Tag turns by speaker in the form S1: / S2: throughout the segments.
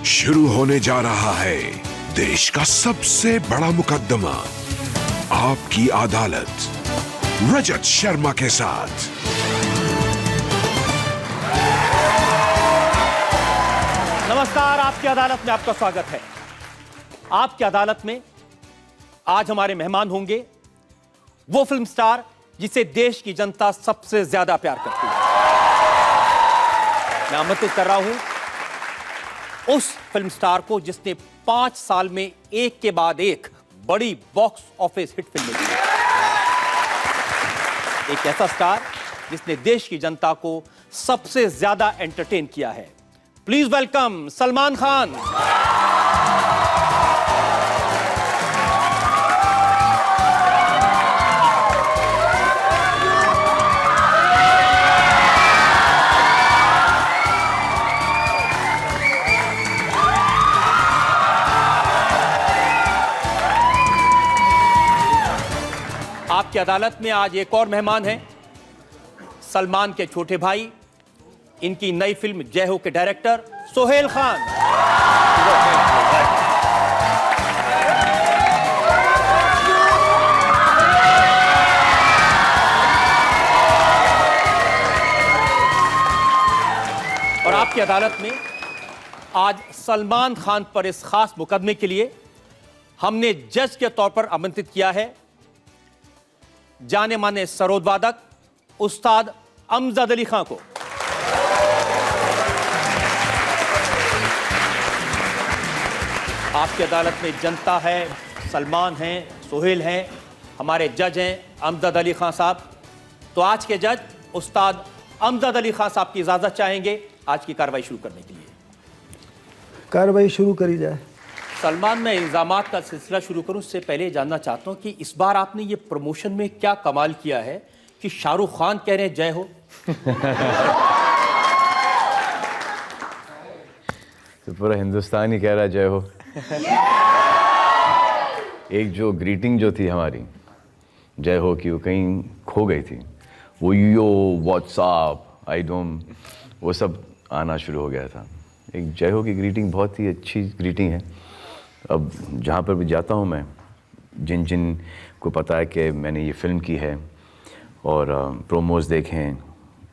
S1: शुरू होने जा रहा है देश का सबसे बड़ा मुकदमा, आपकी अदालत, रजत शर्मा के साथ।
S2: नमस्कार, आपकी अदालत में आपका स्वागत है। आपकी अदालत में आज हमारे मेहमान होंगे वो फिल्म स्टार जिसे देश की जनता सबसे ज्यादा प्यार करती है। मैं आमंत्रित कर रहा हूं उस फिल्म स्टार को जिसने 5 साल में एक के बाद एक बड़ी बॉक्स ऑफिस हिट फिल्में दी। एक ऐसा स्टार जिसने देश की जनता को सबसे ज्यादा एंटरटेन किया है। Please welcome Salman Khan. आपकी अदालत में आज एक और मेहमान हैं, सलमान के छोटे भाई, इनकी नई फिल्म जय हो के डायरेक्टर सोहेल खान। और आपकी अदालत में आज सलमान खान पर इस खास मुकदमे के लिए हमने जज के तौर पर आमंत्रित किया है जाने माने सरोद वादक उस्ताद अमजद अली खान को। आपकी अदालत में जनता है, सलमान हैं, सोहेल हैं, हमारे जज हैं अमजद अली खान साहब। तो आज के जज उस्ताद अमजद अली खान साहब की इजाजत चाहेंगे आज की कार्रवाई शुरू करने के लिए।
S3: कार्रवाई शुरू करी जाए।
S2: सलमान, मैं इल्जामात का सिलसिला शुरू करूं उससे पहले जानना चाहता हूं कि इस बार आपने ये प्रमोशन में क्या कमाल किया है कि शाहरुख खान कह रहे हैं जय हो।
S4: तो पूरा हिंदुस्तान ही कह रहा है जय हो। एक जो ग्रीटिंग जो थी हमारी जय हो की, वो कहीं खो गई थी। वो यो व्हाट्सअप आई डोंट, वो सब आना शुरू हो गया था। एक जय हो की ग्रीटिंग बहुत ही अच्छी ग्रीटिंग है। अब जहाँ पर भी जाता हूँ मैं, जिन जिन को पता है कि मैंने ये फ़िल्म की है और प्रोमोज देखे हैं,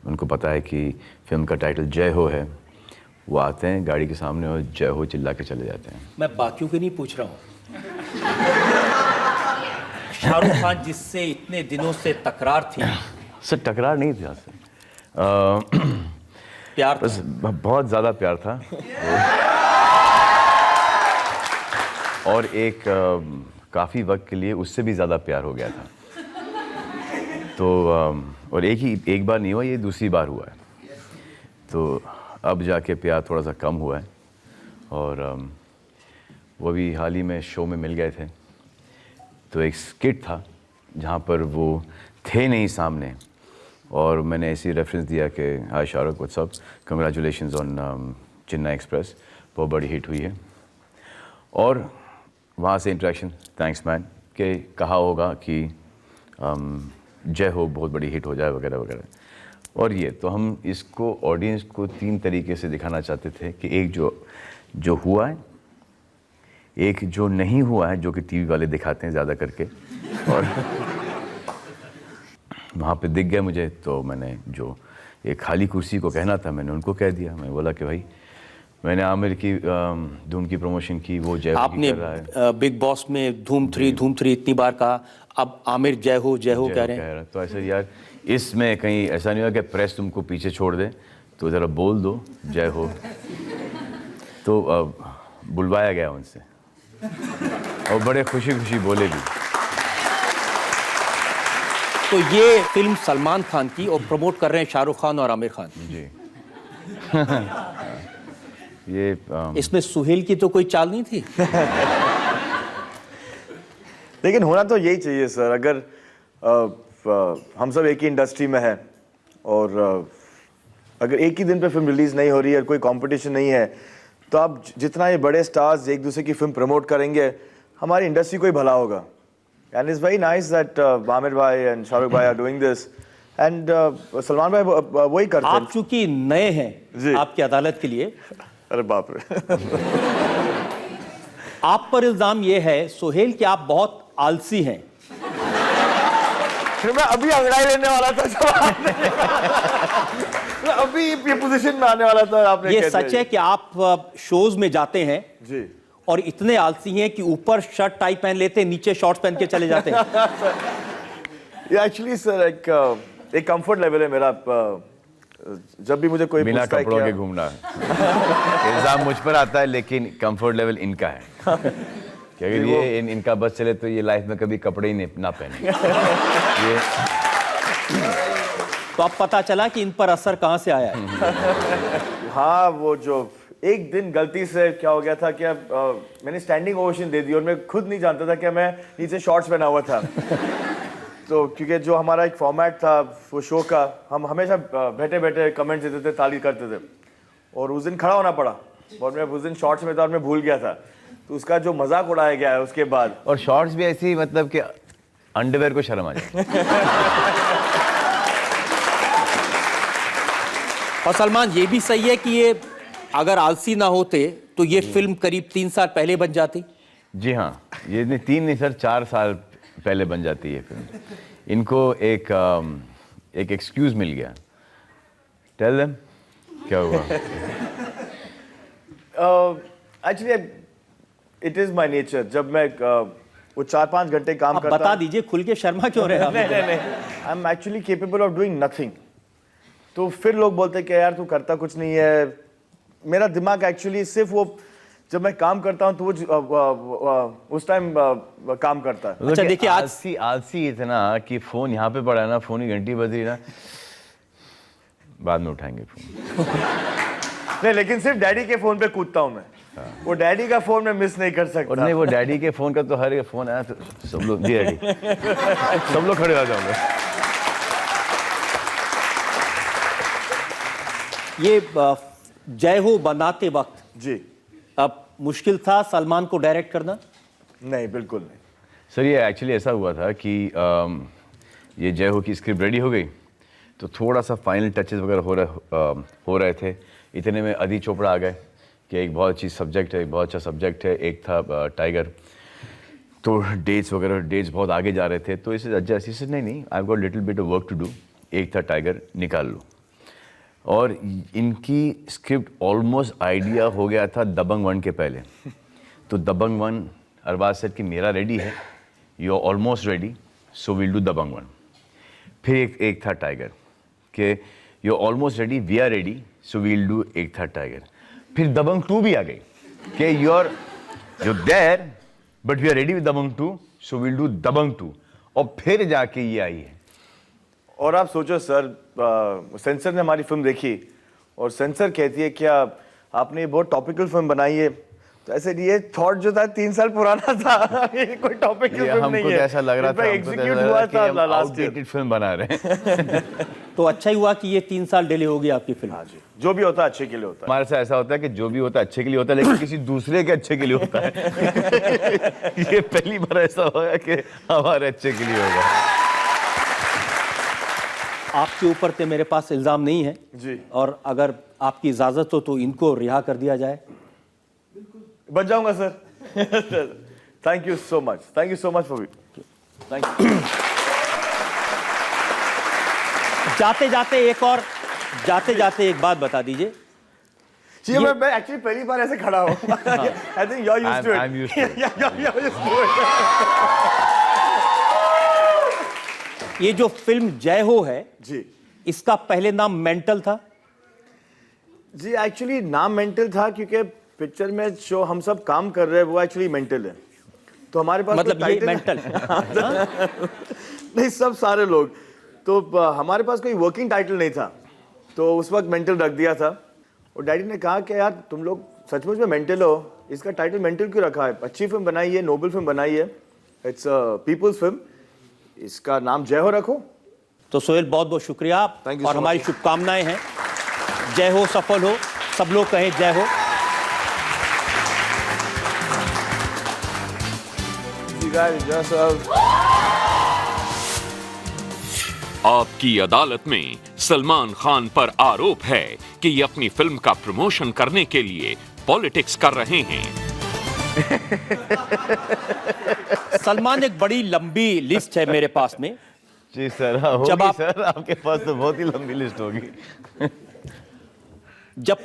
S4: उनको पता है कि फ़िल्म का टाइटल जय हो है, वो आते हैं गाड़ी के सामने और जय हो चिल्ला के चले जाते हैं।
S2: मैं बाकियों के नहीं पूछ रहा हूँ। शाहरुख खान जिससे इतने दिनों से तकरार थी।
S4: सर टकरार नहीं थी आपसे,
S2: प्यार
S4: बस बहुत ज़्यादा प्यार था। और एक काफ़ी वक्त के लिए उससे भी ज़्यादा प्यार हो गया था। तो और एक बार नहीं हुआ, ये दूसरी बार हुआ है। तो अब जाके प्यार थोड़ा सा कम हुआ है। और वो भी हाल ही में शो में मिल गए थे। तो एक स्किट था जहाँ पर वो थे नहीं सामने, और मैंने ऐसी रेफरेंस दिया कि hi Shahrukh, what's up, congratulations on Chennai Express, बहुत बड़ी हिट हुई है। और वहाँ से इंटरेक्शन, थैंक्स मैन, के कहा होगा कि जय हो बहुत बड़ी हिट हो जाए वगैरह वगैरह। और ये तो हम इसको ऑडियंस को 3 तरीके से दिखाना चाहते थे कि एक जो हुआ है, एक जो नहीं हुआ है, जो कि टीवी वाले दिखाते हैं ज़्यादा करके, और वहाँ पे दिख गया मुझे। तो मैंने जो एक खाली कुर्सी को कहना था मैंने उनको कह दिया। मैं बोला कि भाई मैंने आमिर की धूम की प्रमोशन की, वो जय हो
S2: आपने
S4: कर रहा है।
S2: बिग बॉस में धूम 3 इतनी बार कहा, अब आमिर जय हो कह रहे हैं।
S4: तो ऐसे यार इसमें कहीं ऐसा नहीं हुआ कि प्रेस तुमको पीछे छोड़ दे, तो ज़रा बोल दो जय हो। तो बुलवाया गया उनसे और बड़े खुशी खुशी बोले भी।
S2: तो ये फिल्म सलमान खान की और प्रमोट कर रहे हैं शाहरुख खान और आमिर खान
S4: जी। ये
S2: इसमें सुहेल की तो कोई चाल नहीं थी।
S5: लेकिन होना तो यही चाहिए सर। अगर हम सब एक ही इंडस्ट्री में हैं और अगर एक ही दिन पे फिल्म रिलीज नहीं हो रही है, कोई कंपटीशन नहीं है, तो आप जितना ये बड़े स्टार्स एक दूसरे की फिल्म प्रमोट करेंगे, हमारी इंडस्ट्री को ही भला होगा। And it's very nice that Aamir भाई एंड शाहरुख भाई are doing this. And Salman भाई वही करते हैं।
S2: आप चूंकि नए हैं आपकी अदालत के लिए,
S5: अरे बाप रे।
S2: आप पर इल्जाम यह है सोहेल कि आप बहुत आलसी हैं।
S5: फिर मैं अभी अंगड़ाई लेने वाला था जवाब देने वाला। मैं अभी ये पोजीशन में आने वाला था, आपने
S2: ये
S5: कह
S2: सच
S5: दिया।
S2: है कि आप शोज में जाते हैं
S5: जी
S2: और इतने आलसी हैं कि ऊपर शर्ट टाई पहन लेते हैं, नीचे शॉर्ट्स पहन के चले जाते हैं।
S5: ये एक्चुअली सर एक कंफर्ट लेवल है मेरा। जब भी मुझे कोई
S4: बिना
S5: पूछता है
S4: कपड़ों
S5: क्या-
S4: के घूमना। इल्जाम मुझ पर आता है, लेकिन कंफर्ट लेवल इनका है कि अगर ये इनका बस चले तो ये लाइफ में कभी कपड़े ही ना पहने। ये
S2: तो अब पता चला कि इन पर असर कहां से आया है।
S5: हाँ, वो जो एक दिन गलती से क्या हो गया था कि मैंने स्टैंडिंग ओवेशन दे दी और मैं खुद नहीं जानता था कि मैं नीचे शॉर्ट्स पहना हुआ था। तो क्योंकि जो हमारा एक फॉर्मेट था वो शो का, हम हमेशा बैठे बैठे कमेंट्स देते थे, ताली करते थे, और उस दिन खड़ा होना पड़ा और मैं उस दिन शॉर्ट्स में था और मैं भूल गया था, तो उसका जो मजाक उड़ाया गया है उसके बाद।
S4: और शॉर्ट्स भी ऐसी, मतलब कि अंडरवेयर को शर्म आ जाए।
S2: और सलमान, ये भी सही है कि ये अगर आलसी ना होते तो ये फिल्म करीब 3 साल पहले बन जाती।
S4: जी हाँ, ये 3 नहीं सर 4 साल पहले बन जाती है फिल्म। इनको एक एक्सक्यूज मिल गया। टेल देम क्या हुआ।
S5: Actually it is my nature. जब मैं वो 4-5 घंटे काम
S2: आप
S5: करता
S2: बता दीजिए, खुल के शर्मा क्यों रहे आप?
S5: नहीं, I am actually capable of doing nothing. तो फिर लोग बोलते हैं कि यार तू करता कुछ नहीं है। मेरा दिमाग एक्चुअली सिर्फ वो, जब मैं काम करता हूँ तो वो उस टाइम काम करता है।
S2: अच्छा, देखिए, आज
S4: आलसी इतना कि फोन यहाँ पे पड़ा है ना, फोन की घंटी बज रही ना, बाद में उठाएंगे फोन।
S5: नहीं, लेकिन सिर्फ डैडी के फोन पे कूदता हूँ मैं। वो डैडी का फोन मैं मिस नहीं कर
S4: और
S5: सकता।
S4: नहीं, वो डैडी के फोन का तो हर एक फोन आया तो सब लोग जी डैडी, सब लोग खड़े हो जाओगे।
S2: ये जय हो बनाते वक्त
S5: जी
S2: अब मुश्किल था सलमान को डायरेक्ट करना?
S5: नहीं, बिल्कुल नहीं।
S4: सर ये एक्चुअली ऐसा हुआ था कि ये जय हो की स्क्रिप्ट रेडी हो गई, तो थोड़ा सा फाइनल टचेस वगैरह हो रहे थे। इतने में अदी चोपड़ा आ गए कि एक बहुत अच्छी सब्जेक्ट है, एक बहुत अच्छा सब्जेक्ट है। एक था टाइगर, तो डेट्स बहुत आगे जा रहे थे, तो इसे जैसे से नहीं I got little bit of work to do. Ek Tha tiger, निकाल लो। और इनकी स्क्रिप्ट ऑलमोस्ट आइडिया हो गया था दबंग 1 के पहले। तो दबंग 1 अरबाज सेड कि मेरा रेडी है, you are almost ready, so will do Dabangg 1। फिर एक था टाइगर कि you are almost ready, we are ready, so will do. Ek Tha tiger. फिर दबंग 2 भी आ गई कि you are there but we are ready with Dabangg 2, so will do Dabangg 2। और फिर जाके ये आई है।
S5: और आप सोचो सर, सेंसर ने हमारी फिल्म देखी और सेंसर कहती है क्या आपने ये बहुत टॉपिकल फिल्म बनाई है। तो ऐसे ये थॉट जो था 3 साल पुराना था। ये कोई टॉपिकल फिल्म नहीं
S4: हमको
S5: है।
S4: तो ऐसा लग रहा था,
S5: एग्जीक्यूट हुआ था लास्ट ईयर।
S4: आउटडेटेड फिल्म बना रहे हैं।
S2: तो अच्छा ही हुआ कि ये 3 साल डिले हो गई आपकी फिल्म।
S5: हाँ जी, जो भी होता है अच्छे के लिए होता है।
S4: हमारे साथ ऐसा होता है कि जो भी होता है अच्छे के लिए होता है, लेकिन किसी दूसरे के अच्छे के लिए होता है। ये पहली बार ऐसा होगा कि हमारे अच्छे के लिए होगा।
S2: आपके ऊपर तो मेरे पास इल्जाम नहीं है
S5: जी,
S2: और अगर आपकी इजाजत हो तो इनको रिहा कर दिया जाए।
S5: बच जाऊंगा sir. Thank you so much, thank you so much for thank you.
S2: जाते जाते एक बात बता दीजिए।
S5: जी, मैं एक्चुअली पहली बार ऐसे खड़ा हूँ। I think you are used to it.
S4: I'm used to it.
S5: You're used to it.
S2: ये जो फिल्म जय हो है,
S5: जी
S2: इसका पहले नाम मेंटल था।
S5: जी, एक्चुअली नाम मेंटल था क्योंकि पिक्चर में जो हम सब काम कर रहे हैं वो एक्चुअली मेंटल है। तो हमारे पास
S2: मतलब
S5: कोई
S2: ये
S5: title-
S2: मेंटल
S5: नहीं, सब सारे लोग। तो हमारे पास कोई वर्किंग टाइटल नहीं था, तो उस वक्त मेंटल रख दिया था। और डैडी ने कहा कि यार तुम लोग सचमुच में मेंटल हो, इसका टाइटल मेंटल क्यों रखा है? अच्छी फिल्म बनाई है, नोबल फिल्म बनाई है, इट्स पीपल्स फिल्म, इसका नाम जय हो रखो।
S2: तो सोहेल, बहुत बहुत शुक्रिया
S5: Thank you
S2: और
S5: so
S2: हमारी
S5: much.
S2: शुभकामनाएं हैं। जय हो, सफल हो, सब लोग कहें जय हो।
S1: आपकी अदालत में
S6: सलमान खान पर आरोप है कि ये अपनी फिल्म का प्रमोशन करने के लिए पॉलिटिक्स कर रहे हैं।
S2: सलमान, एक बड़ी लंबी लिस्ट है मेरे पास में।
S4: जी सर, हाँ,
S2: जब
S4: होगी
S2: आप-
S4: सर, आपके पास तो बहुत ही लंबी लिस्ट होगी।
S2: जब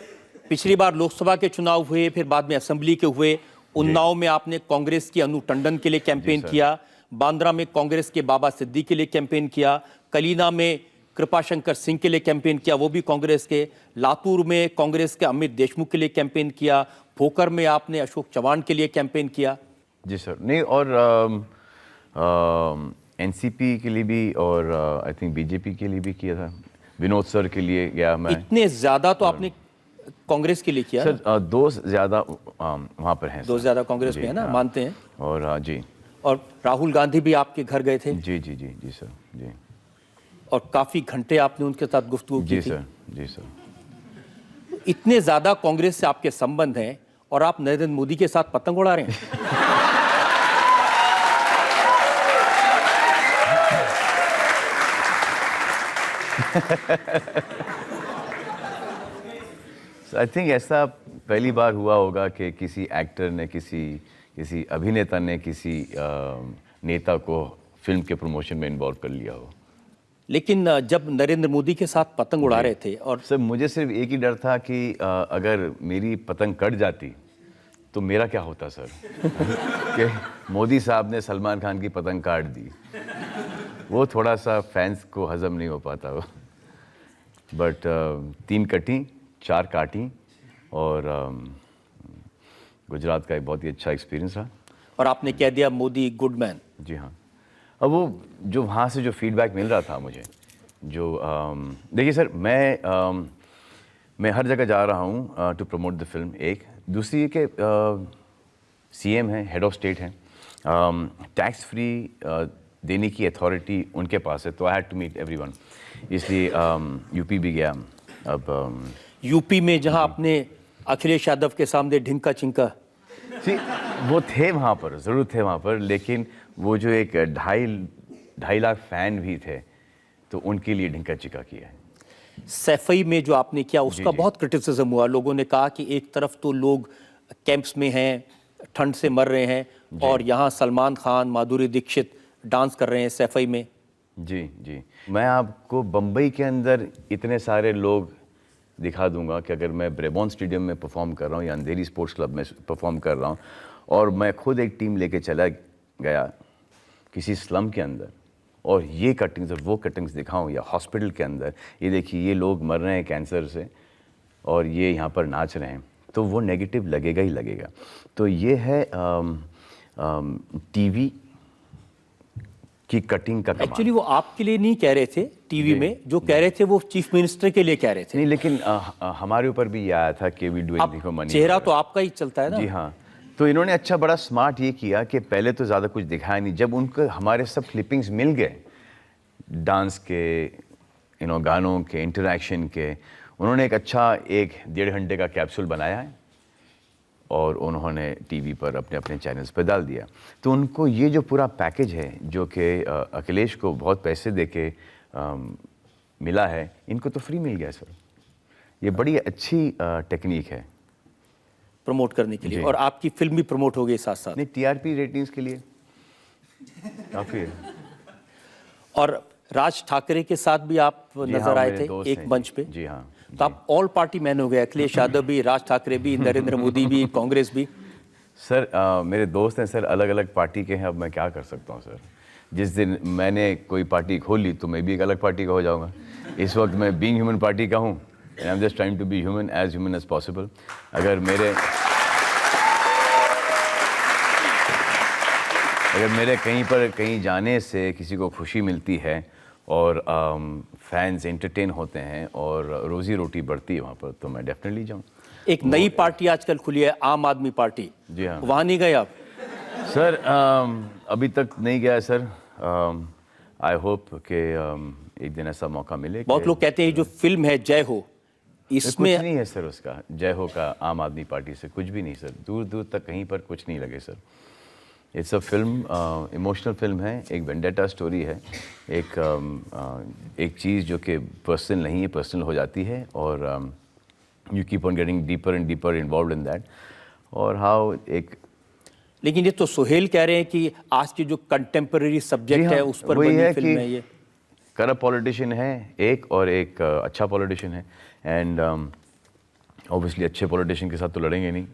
S2: पिछली बार लोकसभा के चुनाव हुए, फिर बाद में असेंबली के हुए, उन्नाव में आपने कांग्रेस की अनु टंडन के लिए कैंपेन
S4: सर।
S2: किया, बांद्रा में कांग्रेस के बाबा सिद्दीकी के लिए कैंपेन किया, कलीना में कृपाशंकर सिंह के लिए कैंपेन किया, वो भी कांग्रेस के, लातूर में कांग्रेस के अमित देशमुख के लिए कैंपेन किया, भोकर में आपने अशोक चव्हाण के लिए कैंपेन किया।
S4: जी सर, नहीं, और एनसीपी के लिए भी, और आई थिंक बीजेपी के लिए भी किया था। विनोद सर के लिए गया मैं।
S2: इतने ज्यादा तो आपने कांग्रेस के लिए किया ना?
S4: सर दो ज्यादा वहाँ पर हैं।
S2: दो
S4: सर।
S2: ज्यादा कांग्रेस
S4: जी,
S2: में है ना,
S4: हाँ।
S2: मानते हैं।
S4: और जी
S2: और राहुल गांधी भी आपके घर गए थे
S4: जी जी जी जी सर, जी
S2: और काफी घंटे आपने उनके साथ गुफ्तगू की
S4: जी
S2: थी।
S4: सर, जी सर।
S2: इतने ज्यादा कांग्रेस से आपके संबंध हैं और आप नरेंद्र मोदी के साथ पतंग उड़ा रहे हैं।
S4: आई थिंक ऐसा पहली बार हुआ होगा कि किसी एक्टर ने, किसी अभिनेता ने किसी नेता को फिल्म के प्रमोशन में इन्वॉल्व कर लिया हो।
S2: लेकिन जब नरेंद्र मोदी के साथ पतंग उड़ा रहे थे और
S4: सर मुझे सिर्फ एक ही डर था कि अगर मेरी पतंग कट जाती तो मेरा क्या होता सर। कि मोदी साहब ने सलमान खान की पतंग काट दी, वो थोड़ा सा फैंस को हजम नहीं हो पाता वो। बट 3 कटी 4 काटी, और गुजरात का एक बहुत ही अच्छा एक्सपीरियंस रहा।
S2: और आपने कह दिया मोदी गुड मैन।
S4: जी हाँ। अब वो जो वहाँ से जो फीडबैक मिल रहा था मुझे, जो देखिए सर, मैं हर जगह जा रहा हूँ टू प्रमोट द फिल्म। एक दूसरी ये कि सीएम हैं, हेड ऑफ स्टेट हैं, टैक्स फ्री देने की अथॉरिटी उनके पास है, तो I had to meet everyone, इसलिए यूपी भी गया। अब
S2: यूपी में जहां आपने अखिलेश यादव के सामने ढिंका चिंका,
S4: जी वो थे वहाँ पर, ज़रूर थे वहाँ पर, लेकिन वो जो एक 2.5 लाख फैन भी थे, तो उनके लिए ढिंका चिका किया है।
S2: सैफई में जो आपने किया उसका
S4: जी।
S2: बहुत क्रिटिसिज्म हुआ। लोगों ने कहा कि एक तरफ तो लोग कैंप्स में हैं, ठंड से मर रहे हैं, और यहाँ सलमान खान, माधुरी दीक्षित डांस कर रहे हैं सैफई में।
S4: जी जी, मैं आपको बम्बई के अंदर इतने सारे लोग दिखा दूंगा कि अगर मैं ब्रेबॉन स्टेडियम में परफॉर्म कर रहा हूँ या अंधेरी स्पोर्ट्स क्लब में परफॉर्म कर रहा हूँ, और मैं खुद एक टीम लेके चला गया किसी स्लम के अंदर, और ये कटिंग्स और वो कटिंग्स दिखाऊं, या हॉस्पिटल के अंदर, ये देखिए ये लोग मर रहे हैं कैंसर से और ये यहाँ पर नाच रहे हैं, तो वो नेगेटिव लगेगा ही लगेगा। तो ये है टीवी की कटिंग का कमाल।
S2: एक्चुअली वो आपके लिए नहीं कह रहे थे टीवी में, जो कह रहे थे वो चीफ मिनिस्टर के लिए कह रहे थे।
S4: नहीं, लेकिन हमारे ऊपर भी ये आया था कि वी डू
S2: अब
S4: एनीथिंग फॉर मनी।
S2: चेहरा तो आपका ही चलता है ना।
S4: जी हाँ, तो इन्होंने अच्छा बड़ा स्मार्ट ये किया कि पहले तो ज़्यादा कुछ दिखाया नहीं, जब उनको हमारे सब क्लिपिंग्स मिल गए डांस के, गानों के, इंटरेक्शन के, उन्होंने एक अच्छा 1-1.5 घंटे का कैप्सूल बनाया है और उन्होंने टीवी पर अपने अपने चैनल्स पर डाल दिया। तो उनको ये जो पूरा पैकेज है, जो कि अखिलेश को बहुत पैसे देके मिला है, इनको तो फ्री मिल गया सर। ये बड़ी अच्छी टेक्निक है
S2: प्रमोट करने के लिए,
S4: जी।
S2: और आपकी फिल्म भी प्रमोट हो गई साथ साथ।
S4: नहीं, टीआरपी रेटिंग्स के लिए काफ़ी है।
S2: और राज ठाकरे के साथ भी आप
S4: जी
S2: नजर
S4: हाँ,
S2: आए
S4: मेरे
S2: थे
S4: दोस्त
S2: एक
S4: हैं,
S2: मंच पे।
S4: जी हाँ,
S2: तो आप ऑल पार्टी मैन हो गए, अखिलेश यादव भी, राज ठाकरे भी, नरेंद्र मोदी भी, कांग्रेस भी।
S4: सर मेरे दोस्त हैं सर, अलग अलग पार्टी के हैं, अब मैं क्या कर सकता हूँ सर। जिस दिन मैंने कोई पार्टी खोली तो मैं भी एक अलग पार्टी का हो जाऊँगा। इस वक्त मैं बीइंग ह्यूमन पार्टी का हूँ, and I am just trying to be human as possible. अगर मेरे कहीं जाने से किसी को खुशी मिलती है और फैंस एंटरटेन होते हैं और रोजी रोटी बढ़ती है वहाँ पर, तो मैं डेफिनेटली जाऊँ।
S2: एक नई पार्टी आजकल खुली है, आम आदमी पार्टी।
S4: जी हाँ
S2: वहां नहीं गए आप?
S4: सर, अभी तक नहीं गया सर। आई होप कि एक दिन ऐसा मौका मिले।
S2: बहुत लोग कहते हैं जो फिल्म है जय हो, इसमें
S4: कुछ नहीं है सर उसका, जय हो का आम आदमी पार्टी से कुछ भी नहीं सर, दूर दूर तक कहीं पर कुछ नहीं लगे sir. It's a film, emotional film है, एक वेंडेटा स्टोरी है, एक चीज़ जो कि पर्सनल नहीं है, पर्सनल हो जाती है और you keep on getting deeper and deeper involve in that. और हाउ एक,
S2: लेकिन ये तो सोहेल कह रहे हैं कि आज की जो कंटेम्पररी सब्जेक्ट है उस पर बनी फिल्म है ये।
S4: करप्ट पॉलिटिशियन है एक, और एक अच्छा पॉलिटिशियन है, एंड ऑब्वियसली अच्छे पॉलिटिशियन के साथ तो लड़ेंगे नहीं,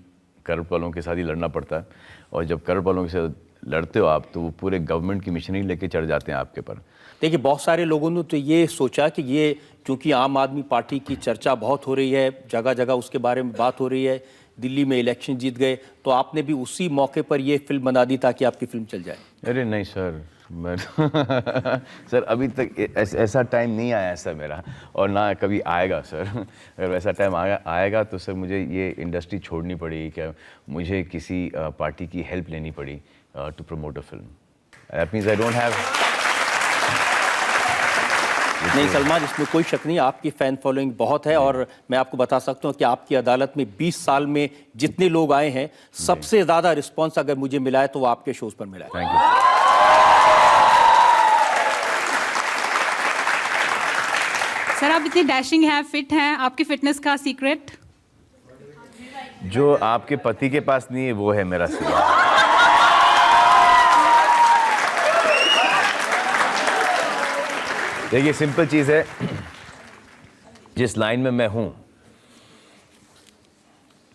S4: करप्ट वालों के साथ ही लड़ना पड़ता है। और जब करप्ट वालों के साथ लड़ते हो आप, तो वो पूरे गवर्नमेंट की मिशनरी लेके चढ़ जाते हैं आपके पर।
S2: देखिए, बहुत सारे लोगों ने तो ये सोचा कि ये क्योंकि आम आदमी पार्टी की चर्चा बहुत हो रही है, जगह जगह उसके बारे में बात हो रही है, दिल्ली में इलेक्शन जीत गए, तो आपने भी उसी मौके पर ये फिल्म बना दी ताकि आपकी फिल्म चल जाए।
S4: अरे नहीं सर, मैं सर अभी तक ऐसा टाइम नहीं आया है सर मेरा, और ना कभी आएगा सर। अगर वैसा टाइम आएगा तो सर मुझे ये इंडस्ट्री छोड़नी पड़ेगी, क्या मुझे किसी पार्टी की हेल्प लेनी पड़ी to promote a film. That means I don't have.
S2: नहीं सलमान, इसमें कोई शक नहीं, आपकी फ़ैन फॉलोइंग बहुत है, और मैं आपको बता सकता हूं कि आपकी अदालत में 20 साल में जितने लोग आए हैं, सबसे ज़्यादा रिस्पांस अगर मुझे मिला है तो वो आपके शोज़ पर मिला है।
S4: Thank you.
S7: सर, आप इतने डैशिंग हैं, फिट हैं, आपकी फिटनेस का सीक्रेट?
S4: जो आपके पति के पास नहीं है वो है मेरा सीक्रेट। देखिए, सिंपल चीज़ है, जिस लाइन में मैं हूँ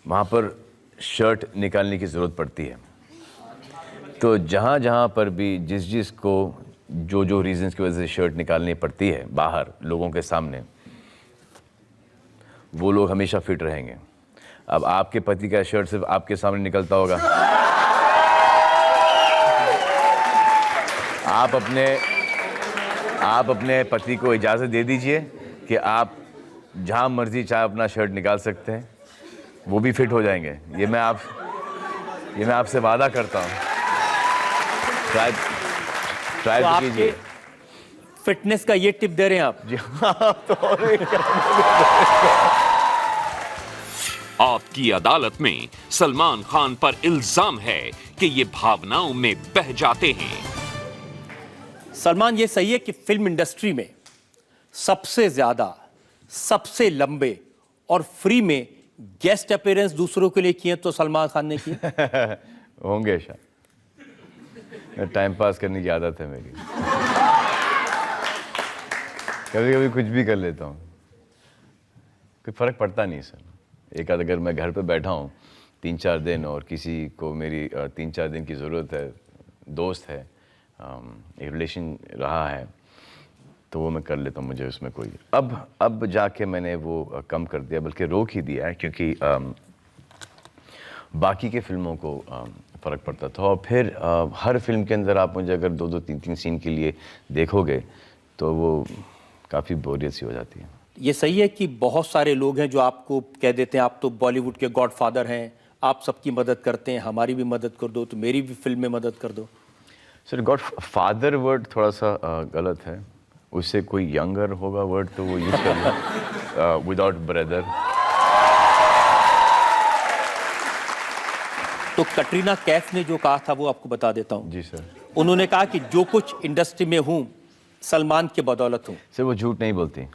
S4: वहाँ पर शर्ट निकालने की ज़रूरत पड़ती है। तो जहाँ जहाँ पर भी जिस को जो रीज़न्स की वजह से शर्ट निकालनी पड़ती है बाहर लोगों के सामने, वो लोग हमेशा फिट रहेंगे। अब आपके पति का शर्ट सिर्फ आपके सामने निकलता होगा, आप अपने पति को इजाज़त दे दीजिए कि आप जहाँ मर्जी चाहे अपना शर्ट निकाल सकते हैं, वो भी फिट हो जाएंगे। ये मैं आपसे वादा करता हूँ। ट्राई
S2: तो
S4: कीजिए।
S2: फिटनेस का ये टिप दे रहे हैं आप?
S4: जी हाँ। तो
S6: आपकी अदालत में सलमान खान पर इल्जाम है कि ये भावनाओं में बह जाते हैं।
S2: सलमान, ये सही है कि फिल्म इंडस्ट्री में सबसे ज्यादा, सबसे लंबे और फ्री में गेस्ट अपीयरेंस दूसरों के लिए किए तो सलमान खान ने किए
S4: होंगे शायद। टाइम पास करने की आदत है मेरी। कभी कभी कुछ भी कर लेता हूँ, कोई फर्क पड़ता नहीं सर। एक आध अगर मैं घर पे बैठा हूँ 3-4 दिन और किसी को मेरी 3-4 दिन की ज़रूरत है, दोस्त है, एक रिलेशन रहा है, तो वो मैं कर लेता हूँ। मुझे उसमें कोई अब जाके मैंने वो कम कर दिया, बल्कि रोक ही दिया है, क्योंकि बाकी के फिल्मों को फ़र्क पड़ता था। और फिर हर फिल्म के अंदर आप मुझे अगर 2-2, 3-3 सीन के लिए देखोगे तो वो काफ़ी बोरियत सी हो जाती है।
S2: ये सही है कि बहुत सारे लोग हैं जो आपको कह देते हैं आप तो बॉलीवुड के गॉडफादर हैं, आप सबकी मदद करते हैं, हमारी भी मदद कर दो, तो मेरी भी फिल्म में मदद कर दो।
S4: सर, गॉडफादर वर्ड थोड़ा सा गलत है, उससे कोई यंगर होगा वर्ड तो वो यूज़ करना, विदाउट ब्रदर।
S2: तो कटरीना कैफ ने जो कहा था वो आपको बता देता हूँ।
S4: जी सर।
S2: उन्होंने कहा कि जो कुछ इंडस्ट्री में हूँ सलमान के बदौलत हूँ।
S4: सर, वो झूठ नहीं बोलती।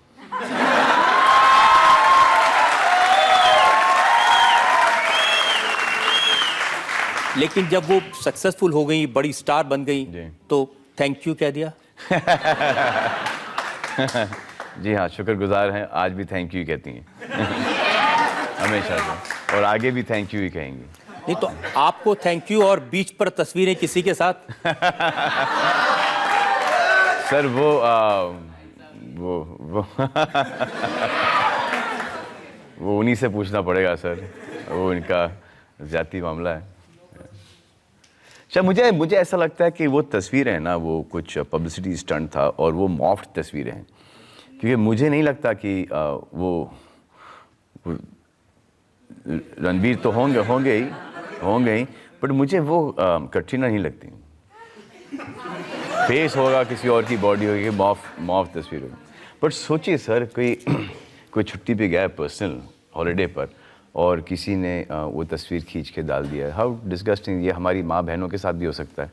S2: लेकिन जब वो सक्सेसफुल हो गई, बड़ी स्टार बन गई, तो थैंक यू कह दिया।
S4: जी हाँ, शुक्रगुजार हैं, आज भी थैंक यू कहती हैं हमेशा से, और आगे भी थैंक यू ही कहेंगी।
S2: नहीं तो आपको थैंक यू और बीच पर तस्वीरें किसी के साथ?
S4: सर वो वो उन्हीं से पूछना पड़ेगा सर, वो इनका ज़्यादी मामला है। अच्छा, मुझे ऐसा लगता है कि वो तस्वीरें हैं ना, वो कुछ पब्लिसिटी स्टंट था और वो मॉफ्ड तस्वीरें हैं, क्योंकि मुझे नहीं लगता कि वो रणबीर तो होंगे ही, बट मुझे वो कटरीना नहीं लगती। फेस होगा, किसी और की बॉडी होगी, मॉफ तस्वीर होगी। बट सोचिए सर, कोई छुट्टी पे गया है पर्सनल हॉलीडे पर, और किसी ने वो तस्वीर खींच के डाल दिया। How disgusting. ये हमारी माँ बहनों के साथ भी हो सकता है।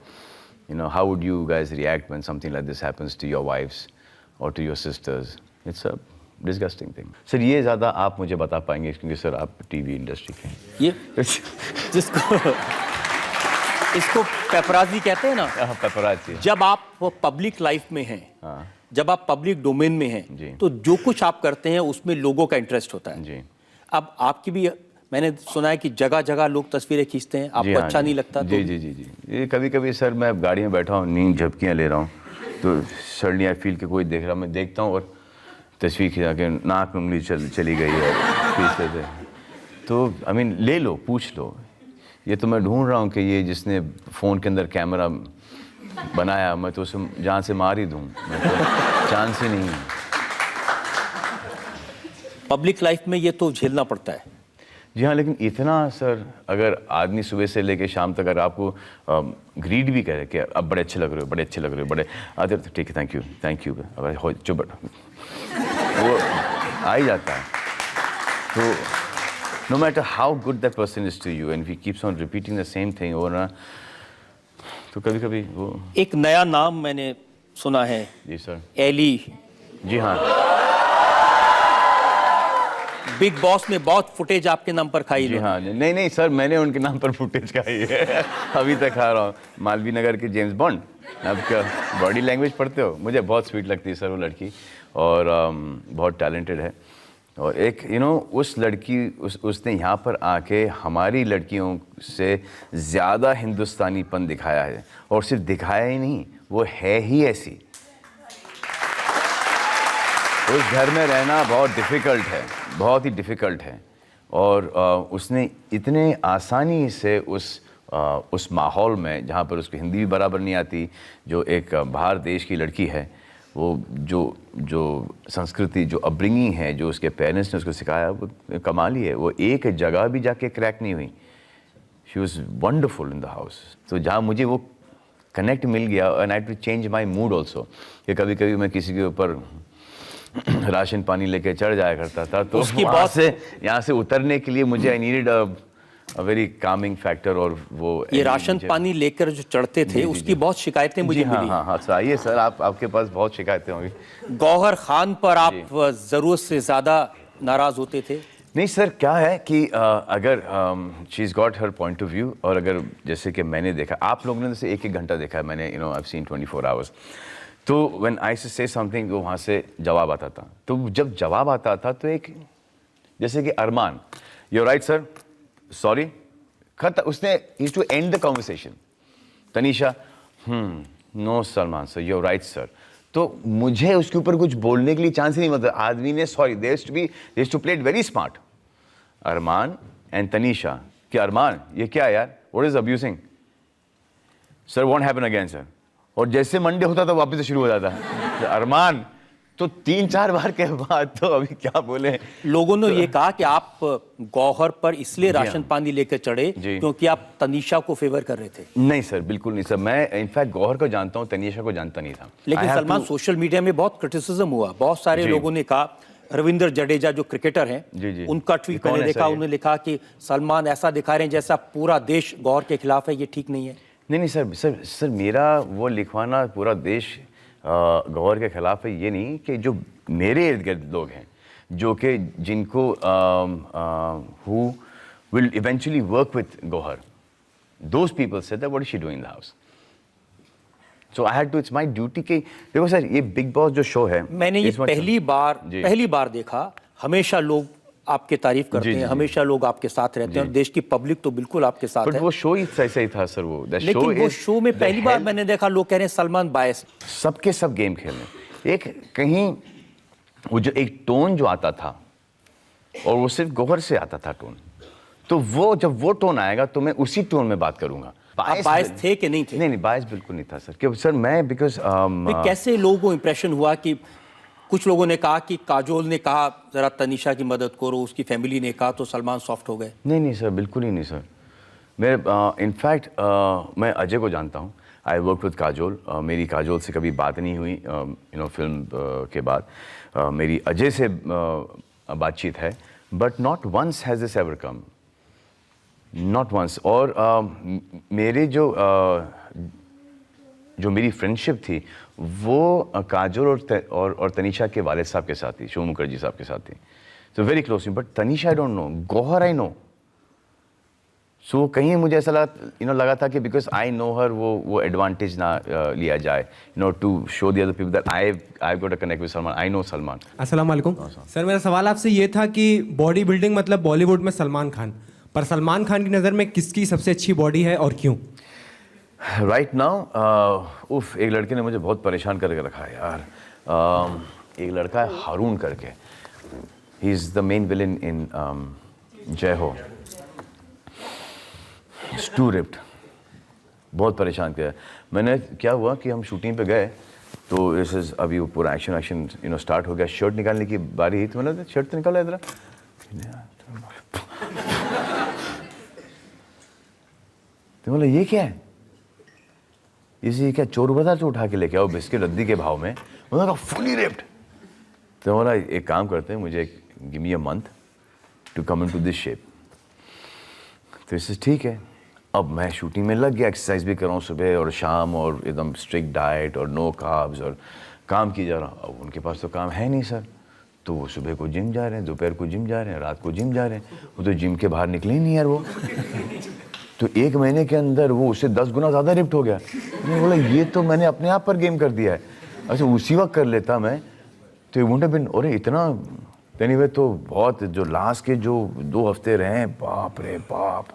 S4: You know, how would you guys react when something like this happens to your wife's और to your sisters? It's a disgusting thing. Sir ये ज़्यादा आप मुझे बता पाएंगे क्योंकि सर आप टीवी इंडस्ट्री के हैं।
S2: ये जिसको इसको पेपराजी कहते हैं ना।
S4: पेपराजी।
S2: जब आप पब्लिक लाइफ में हैं,
S4: हाँ
S2: जब आप पब्लिक डोमेन में हैं,
S4: जी।
S2: तो जो कुछ आप करते हैं उसमें लोगों का इंटरेस्ट होता है।
S4: जी।
S2: अब आपकी भी, मैंने सुना है कि जगह जगह लोग तस्वीरें खींचते हैं, आपको
S4: हाँ,
S2: अच्छा नहीं लगता?
S4: जी जी जी जी। ये कभी कभी सर मैं गाड़ी में बैठा हूँ, नींद झपकियाँ ले रहा हूँ, तो सडनली आई फील कि कोई देख रहा, मैं देखता हूँ और तस्वीर खिंचा के नाक में उंगली चली गई है खींचते थे। तो आई मीन ले लो, पूछ लो। ये तो मैं ढूंढ रहा हूँ कि ये जिसने फ़ोन के अंदर कैमरा बनाया, मैं तो उसे जान से मार ही दूँ, मैं तो चांस ही नहीं है।
S2: पब्लिक लाइफ में ये तो झेलना पड़ता है।
S4: जी हाँ, लेकिन इतना सर, अगर आदमी सुबह से लेके शाम तक अगर आपको ग्रीड भी करे कि अब बड़े अच्छे लग रहे हो, बड़े अच्छे लग रहे हो, बड़े आदर, तो ठीक है, थैंक यू, अगर हो चुप, वो आ ही जाता है। तो no matter how good that person is to you and he keeps on repeating the same thing over ना, तो कभी कभी वो।
S2: एक नया नाम मैंने सुना है।
S4: जी सर।
S2: एली।
S4: जी हाँ।
S2: बिग बॉस में बहुत फुटेज आपके नाम पर खाई।
S4: जी हाँ। नहीं नहीं सर, मैंने उनके नाम पर फुटेज खाई है अभी तक खा रहा हूँ। मालवीय नगर के जेम्स बॉन्ड। आप क्या बॉडी लैंग्वेज पढ़ते हो? मुझे बहुत स्वीट लगती है सर वो लड़की, और बहुत टैलेंटेड है। और एक उस लड़की उसने यहाँ पर आके हमारी लड़कियों से ज़्यादा हिंदुस्तानीपन दिखाया है, और सिर्फ दिखाया ही नहीं, वो है ही ऐसी। उस घर में रहना बहुत डिफ़िकल्ट है, बहुत ही डिफ़िकल्ट है, और उसने इतने आसानी से उस माहौल में, जहाँ पर उसको हिंदी भी बराबर नहीं आती, जो एक बाहर देश की लड़की है, वो जो संस्कृति, जो अपब्रिंगिंग है, जो उसके पेरेंट्स ने उसको सिखाया, वो कमाल ही है। वो एक जगह भी जाके क्रैक नहीं हुई। She was wonderful in the house. तो जहाँ मुझे वो कनेक्ट मिल गया, and I to change my mood also, कि कभी कभी मैं किसी के ऊपर राशन पानी लेके चढ़ जाया करता था, तो
S2: उसकी
S4: बात से यहाँ से उतरने के लिए मुझे I needed a very Kameng factor. और वो
S2: ये राशन पानी लेकर जो चढ़ते थे, उसकी बहुत शिकायतें मुझे मिली।
S4: हाँ हाँ सर, आइए सर, आपके पास बहुत शिकायतें होंगी।
S2: गौहर खान पर आप जरूरत से ज्यादा नाराज होते थे?
S4: नहीं सर, क्या है कि अगर she is got her point of view, और अगर जैसे कि मैंने देखा, आप लोगों ने जैसे एक घंटा देखा है, मैंने आई हैव सीन 24 आवर्स, तो व्हेन आई से समथिंग, वो वहाँ से जवाब आता था। तो जब जवाब आता था तो एक, जैसे कि Armaan, you right sir, sorry, खत, उसने used to end the conversation. Tanisha, no Salman sir, you right sir. तो मुझे उसके ऊपर कुछ बोलने के लिए चांस ही नहीं मिलता। आदमी ने sorry, there to play it very smart. Armaan and Tanisha, कि अरमान ये क्या है यार, what is abusing sir, won't happen again sir. और जैसे मंडे होता था वापस से शुरू हो जाता है अरमान। तो 3-4 बार के बाद तो अभी क्या बोले।
S2: लोगों ने ये कहा कि आप गौहर पर इसलिए राशन पानी लेकर चढ़े क्योंकि आप तनीषा को फेवर कर रहे थे।
S4: नहीं सर, बिल्कुल नहीं सर, मैं इनफैक्ट गौहर को जानता हूँ, तनीषा को जानता नहीं था।
S2: लेकिन सलमान, सोशल मीडिया में बहुत क्रिटिसिज्म हुआ, बहुत सारे लोगों ने कहा, रविंद्र जडेजा जो क्रिकेटर हैं, उनका ट्वीट मैंने देखा, उन्होंने लिखा कि सलमान ऐसा दिखा रहे हैं जैसा पूरा देश गौहर के खिलाफ है, ये ठीक नहीं है।
S4: नहीं सर, मेरा वो लिखवाना पूरा देश गौहर के खिलाफ है ये नहीं, कि जो मेरे इर्द गिर्द लोग हैं, जो कि जिनको who will eventually work with Gohar, those people said that what is she doing in the house? So I had to, it's my duty कि देखो सर, ये बिग बॉस जो शो है,
S2: मैंने ये पहली बार देखा। हमेशा लोग आपके तारीफ करते हैं, हमेशा लोग आपके साथ रहते हैं, और देश की पब्लिक तो बिल्कुल आपके साथ है।
S4: वो शो ही सही था सर, वो
S2: लेकिन वो शो में पहली बार मैंने देखा लोग कह रहे हैं सलमान बायस।
S4: सबके सब गेम खेल रहे। एक कहीं वो जो एक टोन जो आता था, और वो सिर्फ गौहर से आता था टोन, तो वो जब वो टोन आएगा तो मैं उसी टोन में बात करूंगा।
S2: बायस थे कि नहीं थे?
S4: नहीं, बायस बिल्कुल नहीं था सर, क्योंकि सर मैं बिकॉज
S2: कैसे लोगों को इंप्रेशन हुआ कि कुछ लोगों ने कहा कि काजोल ने कहा जरा तनीषा की मदद करो, उसकी फैमिली ने कहा तो सलमान सॉफ्ट हो गए। नहीं
S4: सर, बिल्कुल ही नहीं सर। मैं इनफैक्ट मैं अजय को जानता हूँ, आई वर्क विद काजोल। मेरी काजोल से कभी बात नहीं हुई फिल्म के बाद। मेरी अजय से बातचीत है, but not once has this ever come, not once. और मेरे जो मेरी फ्रेंडशिप थी वो काजोल और तनीषा के वालिद साहब के साथ थी, शिव मुखर्जी साहब के साथ थी। So very close, but Tanisha I don't know, Gauahar I know. So कहीं मुझे ऐसा लगा था कि बिकॉज आई नो हर वो एडवांटेज ना लिया जाए, to show the other people that I got a connect with Salman, I know Salman.
S8: अस्सलाम वालेकुम सर, मेरा सवाल आपसे ये था कि बॉडी बिल्डिंग मतलब बॉलीवुड में सलमान खान, पर सलमान खान की नज़र में किसकी सबसे अच्छी बॉडी है और क्यों?
S4: राइट नाउ उफ, एक लड़के ने मुझे बहुत परेशान करके रखा है यार। एक लड़का है हारून करके, he is the main villain in जय हो, टू रिप्ड, बहुत परेशान किया। मैंने क्या हुआ कि हम शूटिंग पे गए तो इस अभी वो पूरा एक्शन स्टार्ट हो गया, शर्ट निकालने की बारी तो मैंने शर्ट तो निकाला इधर, तो बोला ये क्या है, इसी क्या चोर बाजार से उठा के लेके आओ बिस्किट रद्दी के भाव में, उन्होंने कहा फुली रिप्ड। तो बोला एक काम करते हैं, मुझे give me a month to come in to this shape. तो इससे ठीक है, अब मैं शूटिंग में लग गया, एक्सरसाइज भी कर रहा हूँ सुबह और शाम और एकदम स्ट्रिक्ट डाइट और नो कार्ब्स और काम की जा रहा हूँ। अब उनके पास तो काम है नहीं सर, तो वो सुबह को जिम जा रहे हैं, दोपहर को जिम जा रहे हैं, रात को जिम जा रहे हैं, वो तो जिम के बाहर निकले ही नहीं यार वो। तो 1 महीने के अंदर वो उससे 10 गुना ज़्यादा रिप्ट हो गया। मैंने बोला ये तो मैंने अपने आप पर गेम कर दिया है, अच्छा उसी वक्त कर लेता मैं तो वुड हैव बीन, अरे इतना। एनीवे तो बहुत जो लास्ट के जो 2 हफ्ते रहे हैं, बाप रे बाप,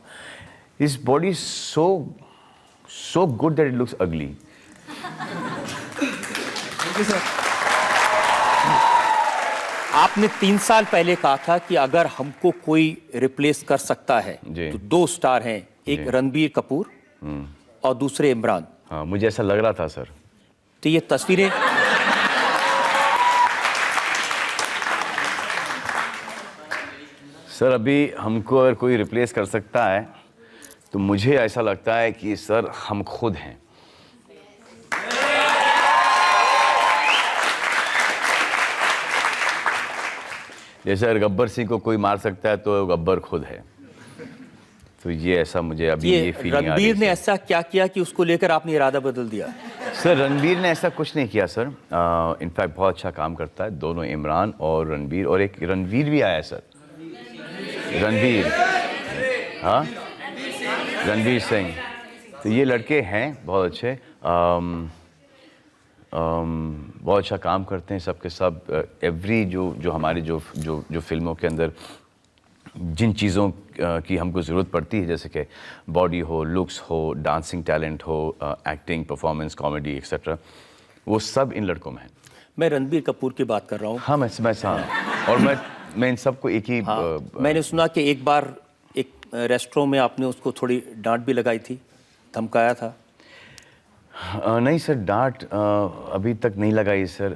S4: His body is so good that it looks ugly.
S8: Thank you sir.
S2: आपने 3 साल पहले कहा था कि अगर हमको कोई रिप्लेस कर सकता है
S4: जी।
S2: तो 2 स्टार हैं, एक रणबीर कपूर और दूसरे इमरान।
S4: हाँ, मुझे ऐसा लग रहा था सर।
S2: तो ये तस्वीरें
S4: सर अभी हमको अगर कोई रिप्लेस कर सकता है तो मुझे ऐसा लगता है कि सर हम खुद हैं। जैसे अगर गब्बर सिंह को कोई मार सकता है तो गब्बर खुद है। तो ये ऐसा मुझे अभी ये फीलिंग आ रही है।
S2: रणबीर ने ऐसा क्या किया कि उसको लेकर आपने इरादा बदल दिया?
S4: सर रणबीर ने ऐसा कुछ नहीं किया सर, इनफैक्ट बहुत अच्छा काम करता है, दोनों इमरान और रणबीर, और एक रणवीर भी आया है सर, रणवीर, हाँ रणवीर सिंह। तो ये लड़के हैं बहुत अच्छे, बहुत अच्छा काम करते हैं सबके सब। एवरी जो हमारे जो फिल्मों के अंदर जिन चीज़ों की हमको ज़रूरत पड़ती है, जैसे कि बॉडी हो, लुक्स हो, डांसिंग टैलेंट हो, एक्टिंग, परफॉर्मेंस, कॉमेडी एक्सेट्रा, वो सब इन लड़कों में है।
S2: मैं रणबीर कपूर की बात कर रहा हूँ।
S4: हाँ मैं हाँ, और मैं इन सबको एक ही
S2: मैंने सुना कि एक बार एक रेस्टोरेंट में आपने उसको थोड़ी डांट भी लगाई थी, धमकाया था।
S4: नहीं सर, डांट अभी तक नहीं लगाई सर।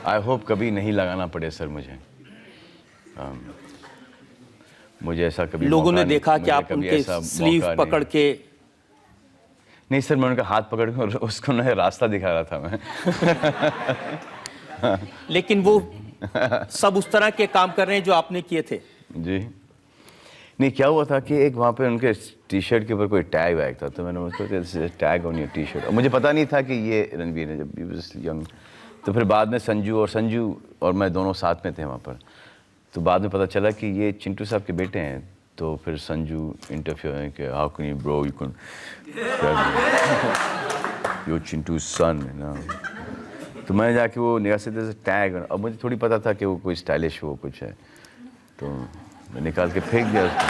S4: आई होप कभी नहीं लगाना पड़े सर मुझे। मुझे ऐसा कभी
S2: लोगों ने देखा कि आप उनके स्लीव पकड़ के,
S4: नहीं सर, मैं उनका हाथ पकड़ के उसको ना रास्ता दिखा रहा था मैं।
S2: लेकिन वो सब उस तरह के काम कर रहे हैं जो आपने किए थे।
S4: जी नहीं, क्या हुआ था कि एक वहाँ पे उनके टी शर्ट के ऊपर कोई टैग वैग था, तो मैंने उसको tag on your T shirt, और मुझे पता नहीं था कि ये रणवीर है जब ही वाज यंग। तो फिर बाद में संजू और मैं दोनों साथ में थे वहाँ पर, तो बाद में पता चला कि ये चिंटू साहब के बेटे हैं। तो फिर संजू इंटरव्यू है कि how can you bro, you can your Chintu son ना। तो मैं जाके वो निकाल से टैग, अब मुझे थोड़ी पता था कि वो कोई स्टाइलिश वो कुछ है, तो मैं निकाल के फेंक दिया उसको।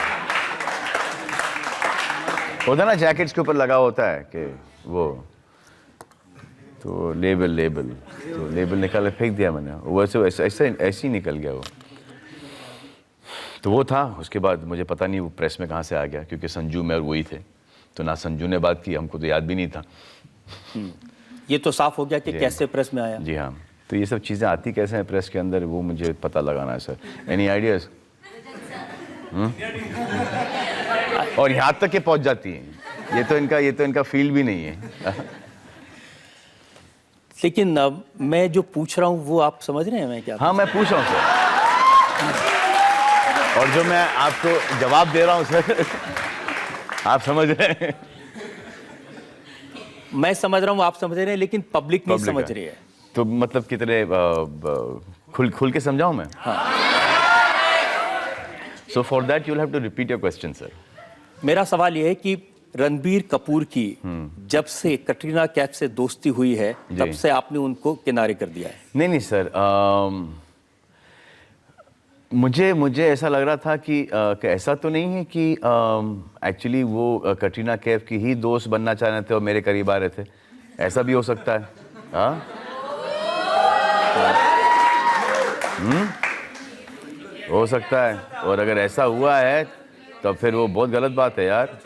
S4: होता ना जैकेट्स के ऊपर लगा होता है कि वो, तो लेबल तो लेबल निकाल के फेंक दिया मैंने, वो ऐसे ही निकल गया वो। तो वो था। उसके बाद मुझे पता नहीं वो प्रेस में कहाँ से आ गया, क्योंकि संजू में और वही थे, तो ना संजू ने बात की, हमको तो याद भी नहीं था।
S2: ये तो साफ हो गया कि कैसे प्रेस में आया।
S4: जी हाँ, तो ये सब चीज़ें आती कैसे हैं प्रेस के अंदर, वो मुझे पता लगाना है सर। Any ideas? और यहाँ तक के पहुँच जाती हैं, ये तो इनका फील्ड भी नहीं है।
S2: लेकिन मैं जो पूछ रहा हूँ वो आप समझ रहे हैं मैं क्या?
S4: हाँ, मैं पूछ रहा हूँ सर, और जो मैं आपको जवाब दे रहा हूँ सर, आप समझ रहे हैं?
S2: मैं समझ रहा हूँ, आप समझ रहे हैं, लेकिन पब्लिक नहीं समझ रही है।
S4: तो मतलब कितने खुल के समझाऊं मैं?
S2: हाँ।
S4: So for that you'll have to repeat your question, sir.
S2: मेरा सवाल यह है कि रणबीर कपूर की जब से कटरीना कैफ से दोस्ती हुई है तब से आपने उनको किनारे कर दिया है।
S4: नहीं सर, मुझे ऐसा लग रहा था कि ऐसा तो नहीं है कि एक्चुअली वो कटरीना कैफ की ही दोस्त बनना चाह रहे थे और मेरे करीब आ रहे थे, ऐसा भी हो सकता है। हाँ, हो सकता है, और अगर ऐसा हुआ है तो फिर वो बहुत गलत बात है यार।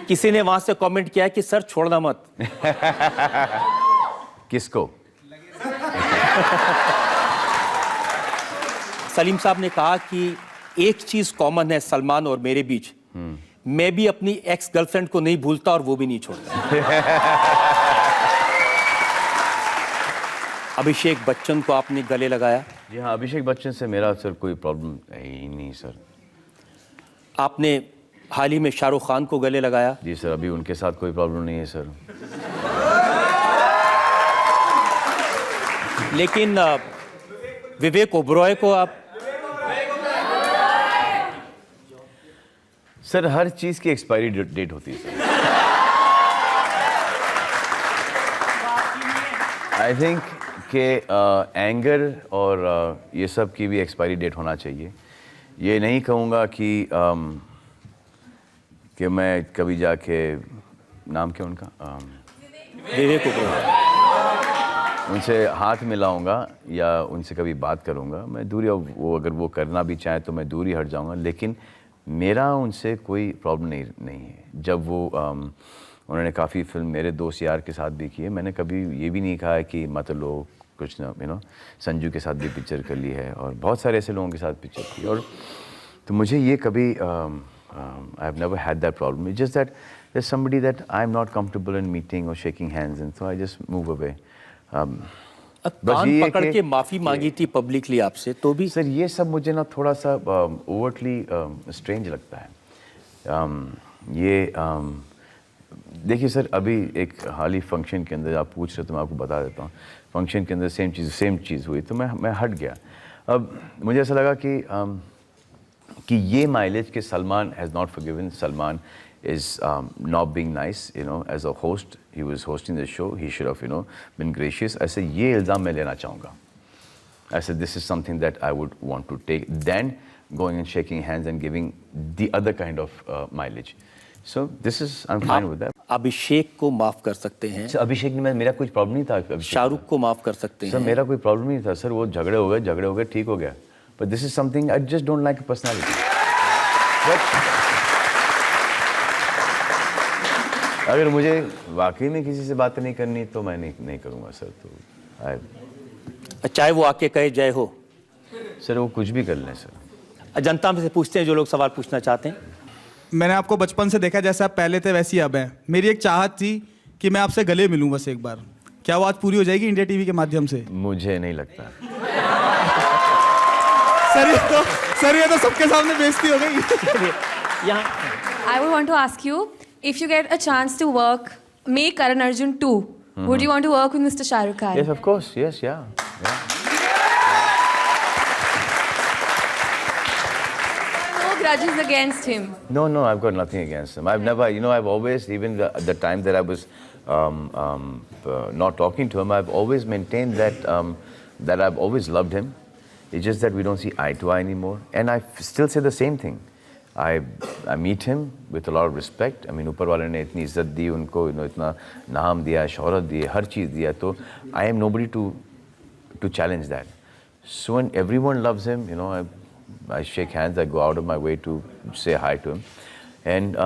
S2: किसी ने वहां से कमेंट किया है कि सर छोड़ना मत।
S4: किसको?
S2: सलीम साहब ने कहा कि एक चीज कॉमन है सलमान और मेरे बीच, मैं भी अपनी एक्स गर्लफ्रेंड को नहीं भूलता और वो भी नहीं छोड़ता। अभिषेक बच्चन को आपने गले लगाया?
S4: जी हाँ, अभिषेक बच्चन से मेरा सर कोई प्रॉब्लम है ही नहीं सर।
S2: आपने हाल ही में शाहरुख खान को गले लगाया?
S4: जी सर, अभी उनके साथ कोई प्रॉब्लम नहीं है सर।
S2: लेकिन विवेक ओबरॉय को आप?
S4: सर हर चीज की एक्सपायरी डेट होती है सर। आई थिंक कि एंगर और ये सब की भी एक्सपायरी डेट होना चाहिए। ये नहीं कहूँगा कि मैं कभी जाके, नाम क्या उनका,
S2: विवेक ओबरॉय,
S4: उनसे हाथ मिलाऊंगा या उनसे कभी बात करूंगा, मैं दूरी, वो अगर वो करना भी चाहे तो मैं दूरी हट जाऊंगा, लेकिन मेरा उनसे कोई प्रॉब्लम नहीं है। जब वो उन्होंने काफ़ी फिल्म मेरे दोस्त यार के साथ भी की है, मैंने कभी ये भी नहीं कहा है कि मतलब कुछ ना संजू के साथ भी पिक्चर कर ली है और बहुत सारे ऐसे लोगों के साथ पिक्चर की, और तो मुझे ये कभी I have never had that problem. It's just that there is somebody that I am not comfortable in meeting और shaking hands and so I just move away.
S2: कान पकड़ के माफी मांगी थी पब्लिकली आपसे, तो भी?
S4: सर ये सब मुझे ना थोड़ा सा ओवरटली स्ट्रेंज लगता है। ये देखिए सर, अभी एक हाल ही फंक्शन के अंदर आप पूछ रहे तो मैं आपको बता देता हूँ। फंक्शन के अंदर सेम चीज़ हुई तो मैं हट गया। अब मुझे ऐसा लगा कि ये माइलेज के Salman has not forgiven, Salman is not being nice, as a host. He was hosting the show. He should have, been gracious. ऐसे ये इल्ज़ाम मैं लेना चाहूँगा। I said this is something that I would want to take. Then going and shaking hands and giving the other kind of mileage. So this is, I'm fine with that.
S2: अभिषेक को माफ कर सकते हैं?
S4: सर अभिषेक ने, मेरा कुछ problem नहीं था।
S2: शाहरुख को माफ कर सकते हैं?
S4: सर मेरा कोई प्रॉब्लम नहीं था सर, वो झगड़े हो गए ठीक हो गया। But this is something I just don't like a personality. अगर मुझे वाकई में किसी से बात नहीं करनी तो मैं नहीं करूँगा सर। तो
S2: चाहे वो आके कहे जय हो?
S4: सर वो कुछ भी कर लें सर।
S2: जनता में से पूछते हैं जो लोग सवाल पूछना चाहते हैं।
S9: मैंने आपको बचपन से देखा, जैसे आप पहले थे वैसी अब हैं। मेरी एक चाहत थी कि मैं आपसे गले मिलूं बस एक बार। क्या वो आज पूरी हो जाएगी इंडिया टीवी के माध्यम से?
S4: मुझे नहीं लगता।
S9: सर ये तो सबके सामने बेइज्जती हो गई।
S10: I would want to ask you, if you get a chance to make Karan Arjun 2, would you want to work with Mr. Shah Rukh Khan?
S4: Yes, of course. Yes, yeah.
S10: No grudges against him?
S4: No, I've got nothing against him. I've never, I've always, even the time that I was not talking to him, I've always maintained that I've always loved him. It's just that we don't see eye to eye anymore. And I still say the same thing. I meet him with a lot of respect. I mean, ऊपर वाले ने इतनी इज्जत दी उनको, इतना नाम दिया, शोहरत दी, हर चीज़ दिया, तो I am nobody to challenge that. So when everyone loves him, I shake hands, I go out of my way to say hi to him. And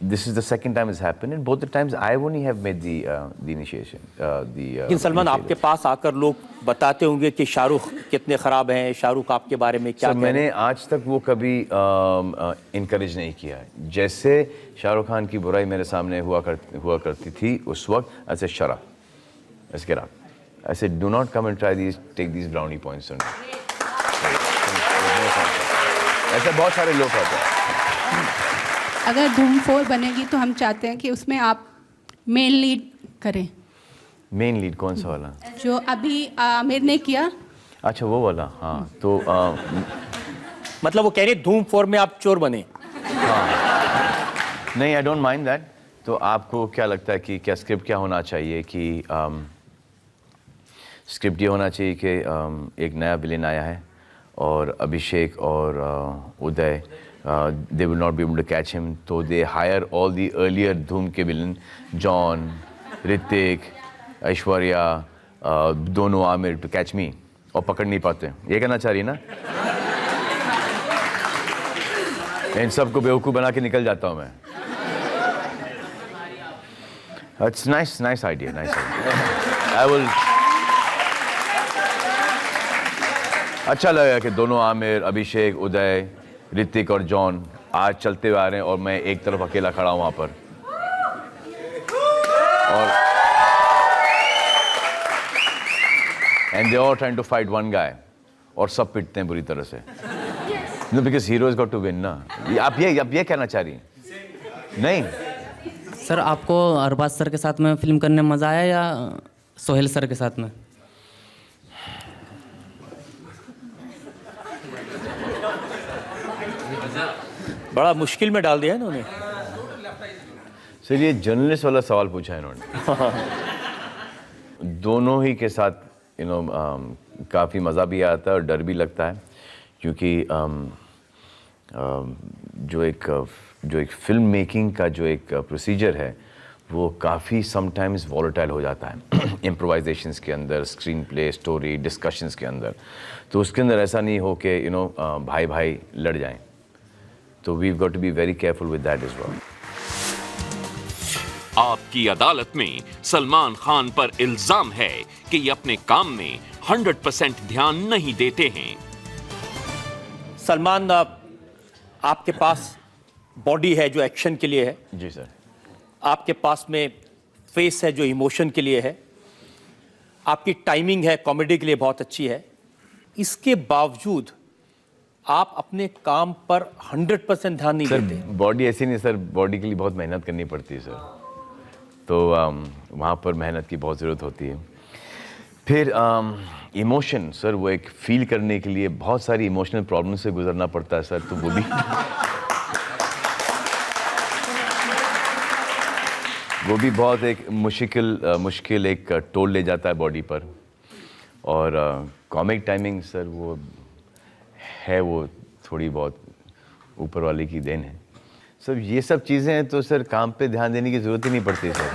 S4: this is the second time it's happened, and both the times I only have made the initiation.
S2: लेकिन सलमान आपके पास आकर लोग बताते होंगे कि शाहरुख कितने खराब हैं, शाहरुख आपके बारे में क्या
S4: मैंने आज तक वो कभी इनकरेज नहीं किया। जैसे शाहरुख खान की बुराई मेरे सामने हुआ करती थी उस वक्त, I said shut up, let's get up. I said do not come and take these brownie points on me. ऐसा बहुत सारे लोग होते हैं।
S7: अगर धूम 4 बनेगी तो हम चाहते हैं कि उसमें आप मेन लीड करें।
S4: मेन लीड कौन सा वाला?
S7: जो अभी आमिर ने किया।
S4: अच्छा वो वाला, हाँ। तो
S2: मतलब वो कह रहे धूम 4 में आप चोर बने।
S4: हाँ। नहीं, आई डोंट माइंड दैट। तो आपको क्या लगता है कि क्या स्क्रिप्ट क्या होना चाहिए कि स्क्रिप्ट ये होना चाहिए कि एक नया विलेन आया है और अभिषेक और उदय they will not be able to catch him, so they hire all the earlier Dhoom के villain, John, Hrithik, Aishwarya, दोनों आमिर to catch me, और पकड़ नहीं पाते। ये कहना चाह रही है ना? इन सबको बेवकूफ़ बना के निकल जाता हूँ मैं। It's nice idea, nice idea. I will. अच्छा लगेगा कि दोनों आमिर, अभिषेक, उदय, ऋतिक और जॉन आज चलते हुए आ रहे हैं और मैं एक तरफ अकेला खड़ा हूं वहां पर, और and they are trying to fight one guy, और सब पिटते हैं बुरी तरह से। No, because hero has got to win ना। आप ये कहना चाह रही हैं? नहीं
S11: सर, आपको अरबाज सर के साथ में फिल्म करने में मजा आया या सोहेल सर के साथ में?
S2: बड़ा मुश्किल में डाल दिया है इन्होंने।
S4: सर ये जर्नलिस्ट वाला सवाल पूछा है इन्होंने। दोनों ही के साथ काफ़ी मज़ा भी आता है और डर भी लगता है, क्योंकि जो एक फिल्म मेकिंग का जो एक प्रोसीजर है वो काफ़ी समटाइम्स वॉलेटाइल हो जाता है इम्प्रोवाइजेशंस के अंदर, स्क्रीन प्ले, स्टोरी, डिस्कशंस के अंदर। तो उसके अंदर ऐसा नहीं हो कि भाई भाई लड़ जाएं। So we've got to be very careful with that as well.
S6: आपकी अदालत में सलमान खान पर इल्जाम है कि ये अपने काम में 100% ध्यान नहीं देते हैं।
S2: सलमान, आपके पास बॉडी है जो एक्शन के लिए है।
S4: जी सर।
S2: आपके पास में फेस है जो इमोशन के लिए है। आपकी टाइमिंग है कॉमेडी के लिए बहुत अच्छी है। इसके बावजूद आप अपने काम पर 100% ध्यान नहीं देते।
S4: बॉडी ऐसी नहीं सर, बॉडी के लिए बहुत मेहनत करनी पड़ती है सर, तो वहाँ पर मेहनत की बहुत ज़रूरत होती है। फिर इमोशन सर, वो एक फील करने के लिए बहुत सारी इमोशनल प्रॉब्लम से गुजरना पड़ता है सर, तो वो भी बहुत एक मुश्किल एक टोल ले जाता है बॉडी पर। और कॉमिक टाइमिंग सर वो थोड़ी बहुत ऊपर वाले की देन है। सर ये सब चीज़ें हैं तो सर काम पे ध्यान देने की ज़रूरत ही नहीं पड़ती सर।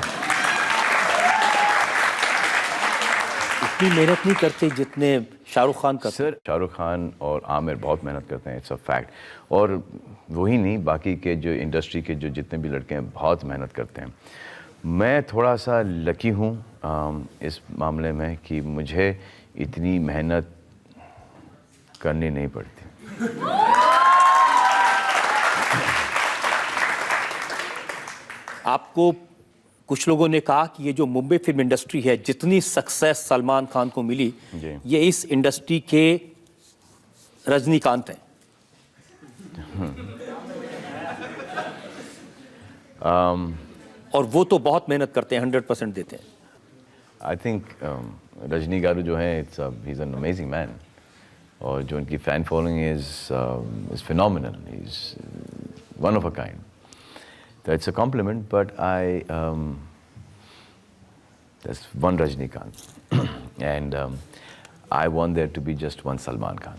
S2: इतनी मेहनत नहीं करते जितने शाहरुख खान करते।
S4: सर शाहरुख खान और आमिर बहुत मेहनत करते हैं, इट्स अ फैक्ट। और वही नहीं, बाकी के जो इंडस्ट्री के जो जितने भी लड़के हैं बहुत मेहनत करते हैं। मैं थोड़ा सा लकी हूँ इस मामले में कि मुझे इतनी मेहनत करनी नहीं पड़ती।
S2: आपको कुछ लोगों ने कहा कि ये जो मुंबई फिल्म इंडस्ट्री है, जितनी सक्सेस सलमान खान को मिली, ये इस इंडस्ट्री के रजनीकांत हैं। और वो तो बहुत मेहनत करते हैं, 100% देते हैं।
S4: आई थिंक रजनी गारू जो है, he is an amazing man, और जो उनकी fan following is phenomenal, is one of a kind. तो it's a compliment, but that's one Rajinikanth and I want there to be just one Salman Khan.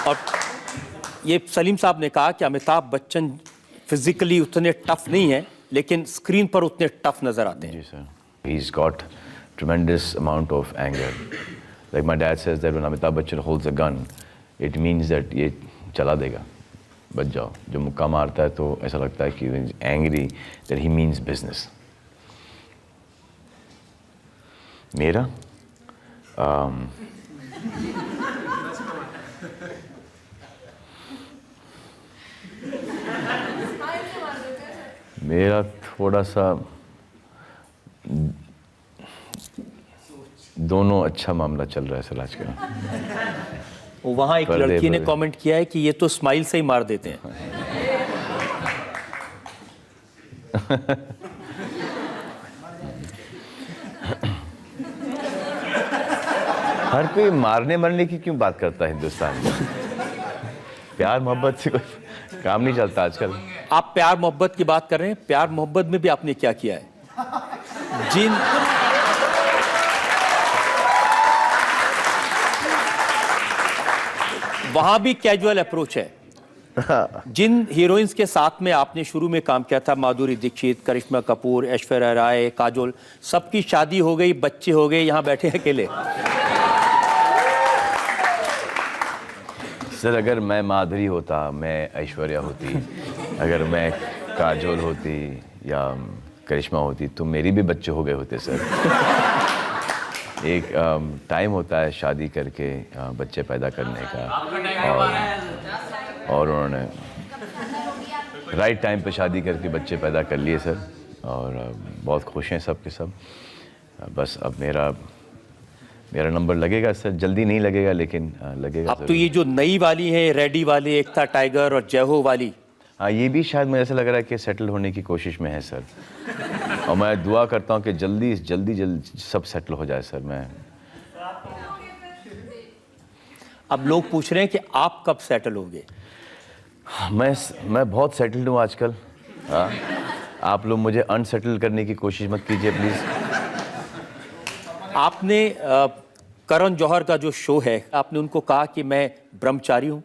S2: और ये सलीम साहब ने कहा कि अमिताभ बच्चन फिजिकली उतने टफ नहीं है, लेकिन स्क्रीन पर उतने टफ नजर आते हैं।
S4: जी sir. He's got tremendous amount of anger. Like my dad says that when Amitabh Bachchan holds a gun, it means that ये चला देगा, बच जाओ। जो मुक्का मारता है तो ऐसा लगता है कि angry that he means business. मेरा मेरा थोड़ा सा दोनों अच्छा मामला चल रहा है सर आजकल।
S2: वहां एक
S4: पर्दे
S2: लड़की ने
S4: पर।
S2: कमेंट किया है कि ये तो स्माइल से ही मार देते हैं।
S4: हर कोई मारने मरने की क्यों बात करता है हिंदुस्तान में? प्यार मोहब्बत से कोई काम नहीं चलता आजकल।
S2: आप प्यार मोहब्बत की बात कर रहे हैं, प्यार मोहब्बत में भी आपने क्या किया है? वहां भी कैजुअल अप्रोच है। जिन हीरोइंस के साथ में आपने शुरू में काम किया था, माधुरी दीक्षित, करिश्मा कपूर, ऐश्वर्या राय, काजोल, सबकी शादी हो गई, बच्चे हो गए, यहां बैठे हैं अकेले।
S4: सर अगर मैं माधुरी होता, मैं ऐश्वर्या होती, अगर मैं काजोल होती या करिश्मा होती तो मेरी भी बच्चे हो गए होते सर। एक टाइम होता है शादी करके बच्चे पैदा करने का, और उन्होंने राइट टाइम पे शादी करके बच्चे पैदा कर लिए सर, और बहुत खुश हैं सब के सब। बस अब मेरा नंबर लगेगा सर, जल्दी नहीं लगेगा लेकिन लगेगा।
S2: अब तो ये जो नई वाली है, रेडी वाली, एकता टाइगर और जयहो वाली,
S4: हाँ ये भी शायद मुझे ऐसा लग रहा है कि सेटल होने की कोशिश में है सर, और मैं दुआ करता हूँ कि जल्दी सब सेटल हो जाए सर। मैं
S2: अब लोग पूछ रहे हैं कि आप कब सेटल होंगे?
S4: मैं बहुत सेटल्ड हूँ आजकल। हाँ, आप लोग मुझे अनसेटल करने की कोशिश मत कीजिए प्लीज़।
S2: आपने करण जौहर का जो शो है, आपने उनको कहा कि मैं ब्रह्मचारी हूँ।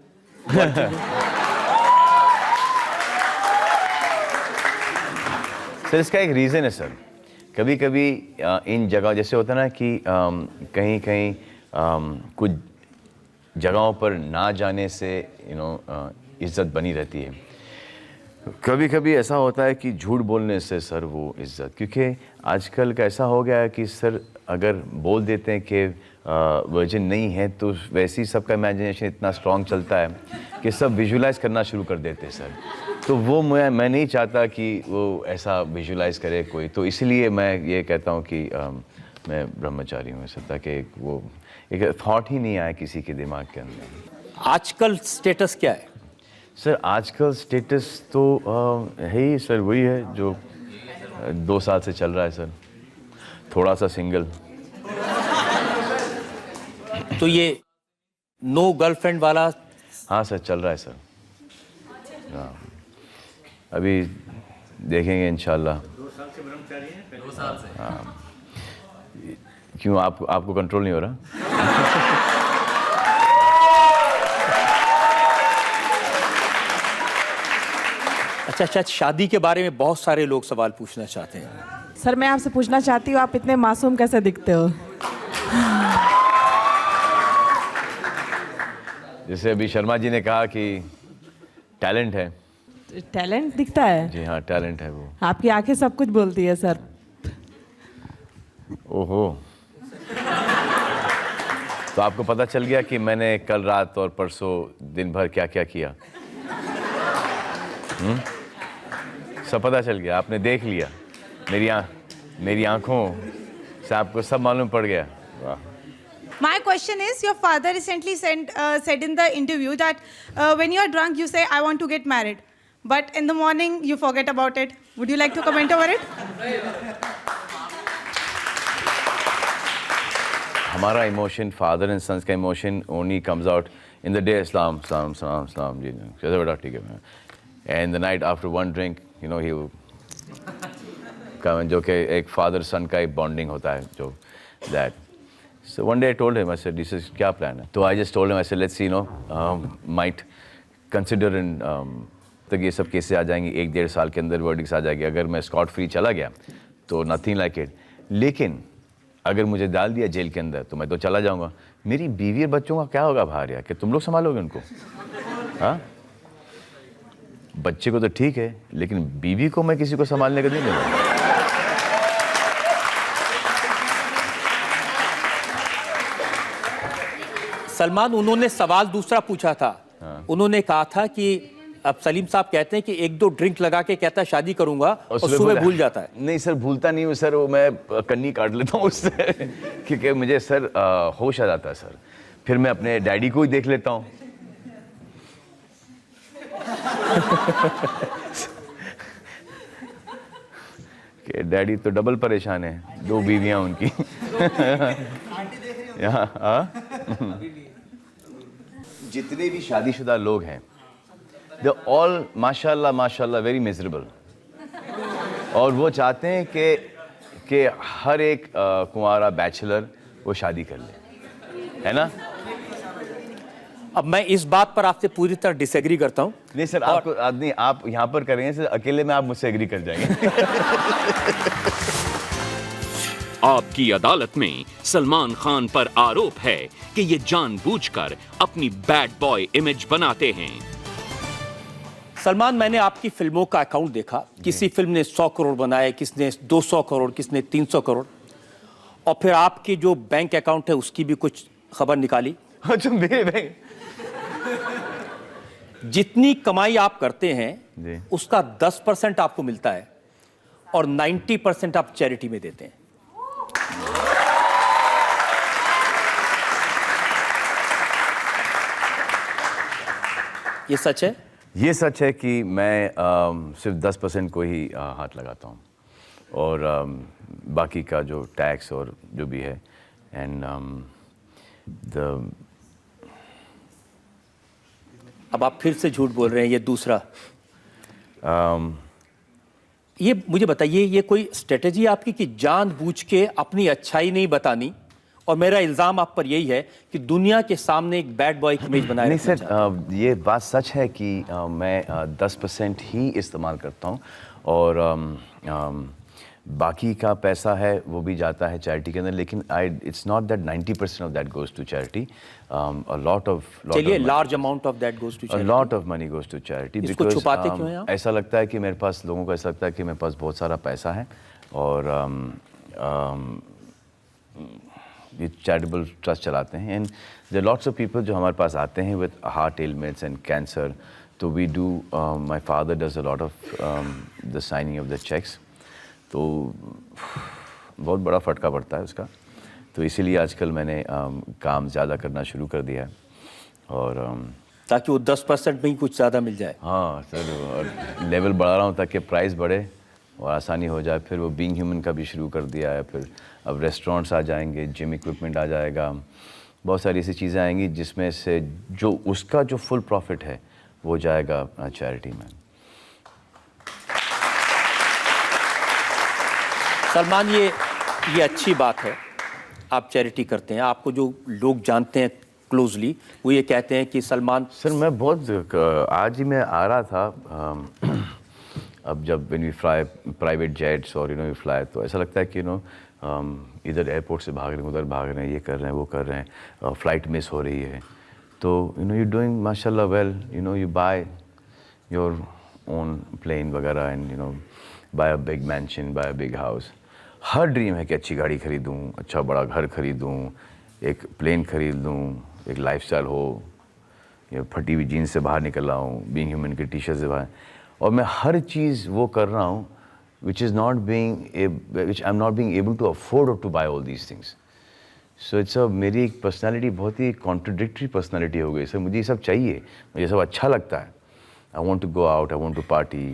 S4: सर इसका एक रीज़न है सर। कभी कभी इन जगह जैसे होता है ना कि कहीं कहीं कुछ जगहों पर ना जाने से इज़्ज़त बनी रहती है। कभी कभी ऐसा होता है कि झूठ बोलने से सर वो इज़्ज़त, क्योंकि आजकल का ऐसा हो गया है कि सर अगर बोल देते हैं कि वर्जिन नहीं है तो वैसे ही सबका इमेजिनेशन इतना स्ट्रॉन्ग चलता है कि सब विजुलाइज करना शुरू कर देते हैं सर। तो वो मैं नहीं चाहता कि वो ऐसा विजुलाइज करे कोई, तो इसलिए मैं ये कहता हूँ कि मैं ब्रह्मचारी हूँ सर, ताकि वो एक थॉट ही नहीं आया किसी के दिमाग के अंदर।
S2: आजकल स्टेटस क्या है
S4: सर? आजकल स्टेटस तो है ही सर, वही है जो 2 साल से चल रहा है सर, थोड़ा सा सिंगल।
S2: तो ये नो गर्लफ्रेंड वाला?
S4: हाँ सर चल रहा है सर। हाँ अभी देखेंगे इंशाल्लाह।
S2: 2 साल से ब्रह्मचारी हैं? 2 साल से।
S4: हाँ क्यों आपको कंट्रोल नहीं हो रहा?
S2: अच्छा, शादी के बारे में बहुत सारे लोग सवाल पूछना चाहते हैं।
S12: सर मैं आपसे पूछना चाहती हूँ, आप इतने मासूम कैसे दिखते हो?
S4: जैसे अभी शर्मा जी ने कहा कि टैलेंट है।
S12: टैलेंट दिखता है?
S4: जी हाँ टैलेंट है वो।
S12: आपकी आंखें सब कुछ बोलती है सर।
S4: ओहो, तो आपको पता चल गया कि मैंने कल रात और परसों दिन भर क्या क्या किया? सब पता चल गया, आपने देख लिया, मेरी आंखों से आपको सब मालूम पड़ गया। वाह।
S13: My question is, your father recently said in the interview that when you are drunk, you say, I want to get married. But in the morning, you forget about it. Would you like to comment over it?
S4: हमारा emotion, father and sons का emotion only comes out in the day. सलाम सलाम सलाम सलाम जी, कैसे बेटा, ठीक है। And the night after one drink he जो कि एक फादर सन का एक बॉन्डिंग होता है, जो that. So one day I told him, I said, this is क्या plan है? तो I just told him, I said, let's see, might consider in तक ये सब केसेस आ जाएंगे, 1-1.5 साल के अंदर वर्डिक्स आ जाएगी। अगर मैं स्कॉट फ्री चला गया तो नथिंग लाइक इट। लेकिन अगर मुझे डाल दिया जेल के अंदर तो मैं तो चला जाऊंगा, मेरी बीवी और बच्चों का क्या होगा बाहर? यार, कि तुम लोग संभालोगे उनको? हाँ, बच्चे को तो ठीक है, लेकिन बीवी को मैं किसी को संभालने का नहीं दूंगा।
S2: सलमान, उन्होंने सवाल दूसरा पूछा था। उन्होंने कहा था कि अब सलीम साहब कहते हैं कि 1-2 ड्रिंक लगा के कहता है शादी करूंगा और सुबह भूल जाता है।
S4: नहीं सर, भूलता नहीं हूँ सर, वो मैं कन्नी काट लेता हूँ उससे क्योंकि मुझे सर होश आ जाता है सर, फिर मैं अपने डैडी को ही देख लेता हूँ। कि डैडी तो डबल परेशान है, 2 बीवियां उनकी। यहाँ जितने भी शादीशुदा लोग हैं, दे ऑल माशाल्लाह माशाल्लाह वेरी मिजरेबल, और वो चाहते हैं कि हर एक कुंवारा बैचलर वो शादी कर ले, है ना?
S2: अब मैं इस बात पर आपसे पूरी तरह डिसएग्री करता हूं।
S4: नहीं सर, आपको नहीं, आप यहाँ पर करेंगे सर, अकेले में आप मुझसे एग्री कर जाएंगे।
S6: आपकी अदालत में सलमान खान पर आरोप है कि ये जानबूझकर अपनी बैड बॉय इमेज बनाते हैं।
S2: सलमान, मैंने आपकी फिल्मों का अकाउंट देखा, किसी फिल्म ने 100 करोड़ बनाए, किसने 200 करोड़, किसने 300 करोड़, और फिर आपके जो बैंक अकाउंट है उसकी भी कुछ खबर निकाली।
S4: अच्छा, मेरे बैंक?
S2: जितनी कमाई आप करते हैं उसका 10% आपको मिलता है और 90% आप चैरिटी में देते हैं। ये सच है?
S4: ये सच है कि मैं सिर्फ 10% को ही हाथ लगाता हूँ, और बाकी का जो टैक्स और जो भी है, एंड
S2: अब आप फिर से झूठ बोल रहे हैं, ये दूसरा। ये मुझे बताइए, ये कोई स्ट्रेटेजी आपकी कि जानबूझ के अपनी अच्छाई नहीं बतानी, और मेरा इल्जाम आप पर यही है कि दुनिया के सामने एक बैड बॉय की इमेज बनाए?
S4: नहीं सर, ये बात सच है कि मैं 10% ही इस्तेमाल करता हूँ, और बाकी का पैसा है वो भी जाता है चैरिटी के अंदर, लेकिन it's not that 90% of that goes to charity, a lot of
S2: large amount of that goes to charity,
S4: a lot of money goes to charity.
S2: इसको छुपाते क्यों हैं आप?
S4: ऐसा लगता है कि मेरे पास, लोगों को ऐसा लगता है कि मेरे पास बहुत सारा पैसा है, और ये चैरिटेबल ट्रस्ट चलाते हैं, and there lots of people जो हमारे पास आते हैं with heart elements and cancer, तो we do, my father does a lot of the signing of the cheques, तो बहुत बड़ा फटका पड़ता है उसका, तो इसीलिए आजकल मैंने काम ज़्यादा करना शुरू कर दिया है, और
S2: ताकि वो 10% में ही कुछ ज़्यादा मिल जाए।
S4: हाँ सर, और लेवल बढ़ा रहा हूँ ताकि प्राइस बढ़े और आसानी हो जाए। फिर वो बीइंग ह्यूमन का भी शुरू कर दिया है, फिर अब रेस्टोरेंट्स आ जाएंगे, जिम इक्विपमेंट आ जाएगा, बहुत सारी ऐसी चीज़ें आएंगी जिसमें से जो उसका जो फुल प्रॉफिट है वो जाएगा चैरिटी में।
S2: सलमान, ये अच्छी बात है, आप चैरिटी करते हैं। आपको जो लोग जानते हैं क्लोजली, वो ये कहते हैं कि सलमान
S4: सर, मैं बहुत, आज ही मैं आ रहा था, अब जब when we fly private jets और वी फ्लाई, तो ऐसा लगता है कि इधर एयरपोर्ट से भाग रहे हैं, उधर भाग रहे हैं, ये कर रहे हैं, वो कर रहे हैं, फ्लाइट मिस हो रही है, तो यू डूइंग माशाल्लाह well, you buy your own plane वगैरह, and buy a big mansion, buy a big house. Her dream है कि अच्छी गाड़ी खरीदूँ, अच्छा बड़ा घर खरीदूँ, एक प्लेन खरीद लूँ, एक लाइफस्टाइल हो, या फटी हुई जीन्स से बाहर निकल रहा हूँ, बीइंग ह्यूमन की टी शर्ट से बाहर, और मैं हर चीज़ वो कर रहा हूँ which I'm not being able to afford to buy all these things. So it's मेरी एक पर्सनालिटी बहुत ही कॉन्ट्रडिक्टरी पर्सनालिटी हो गई सर। मुझे ये सब चाहिए, मुझे सब अच्छा लगता है। I want to go out, I want to party.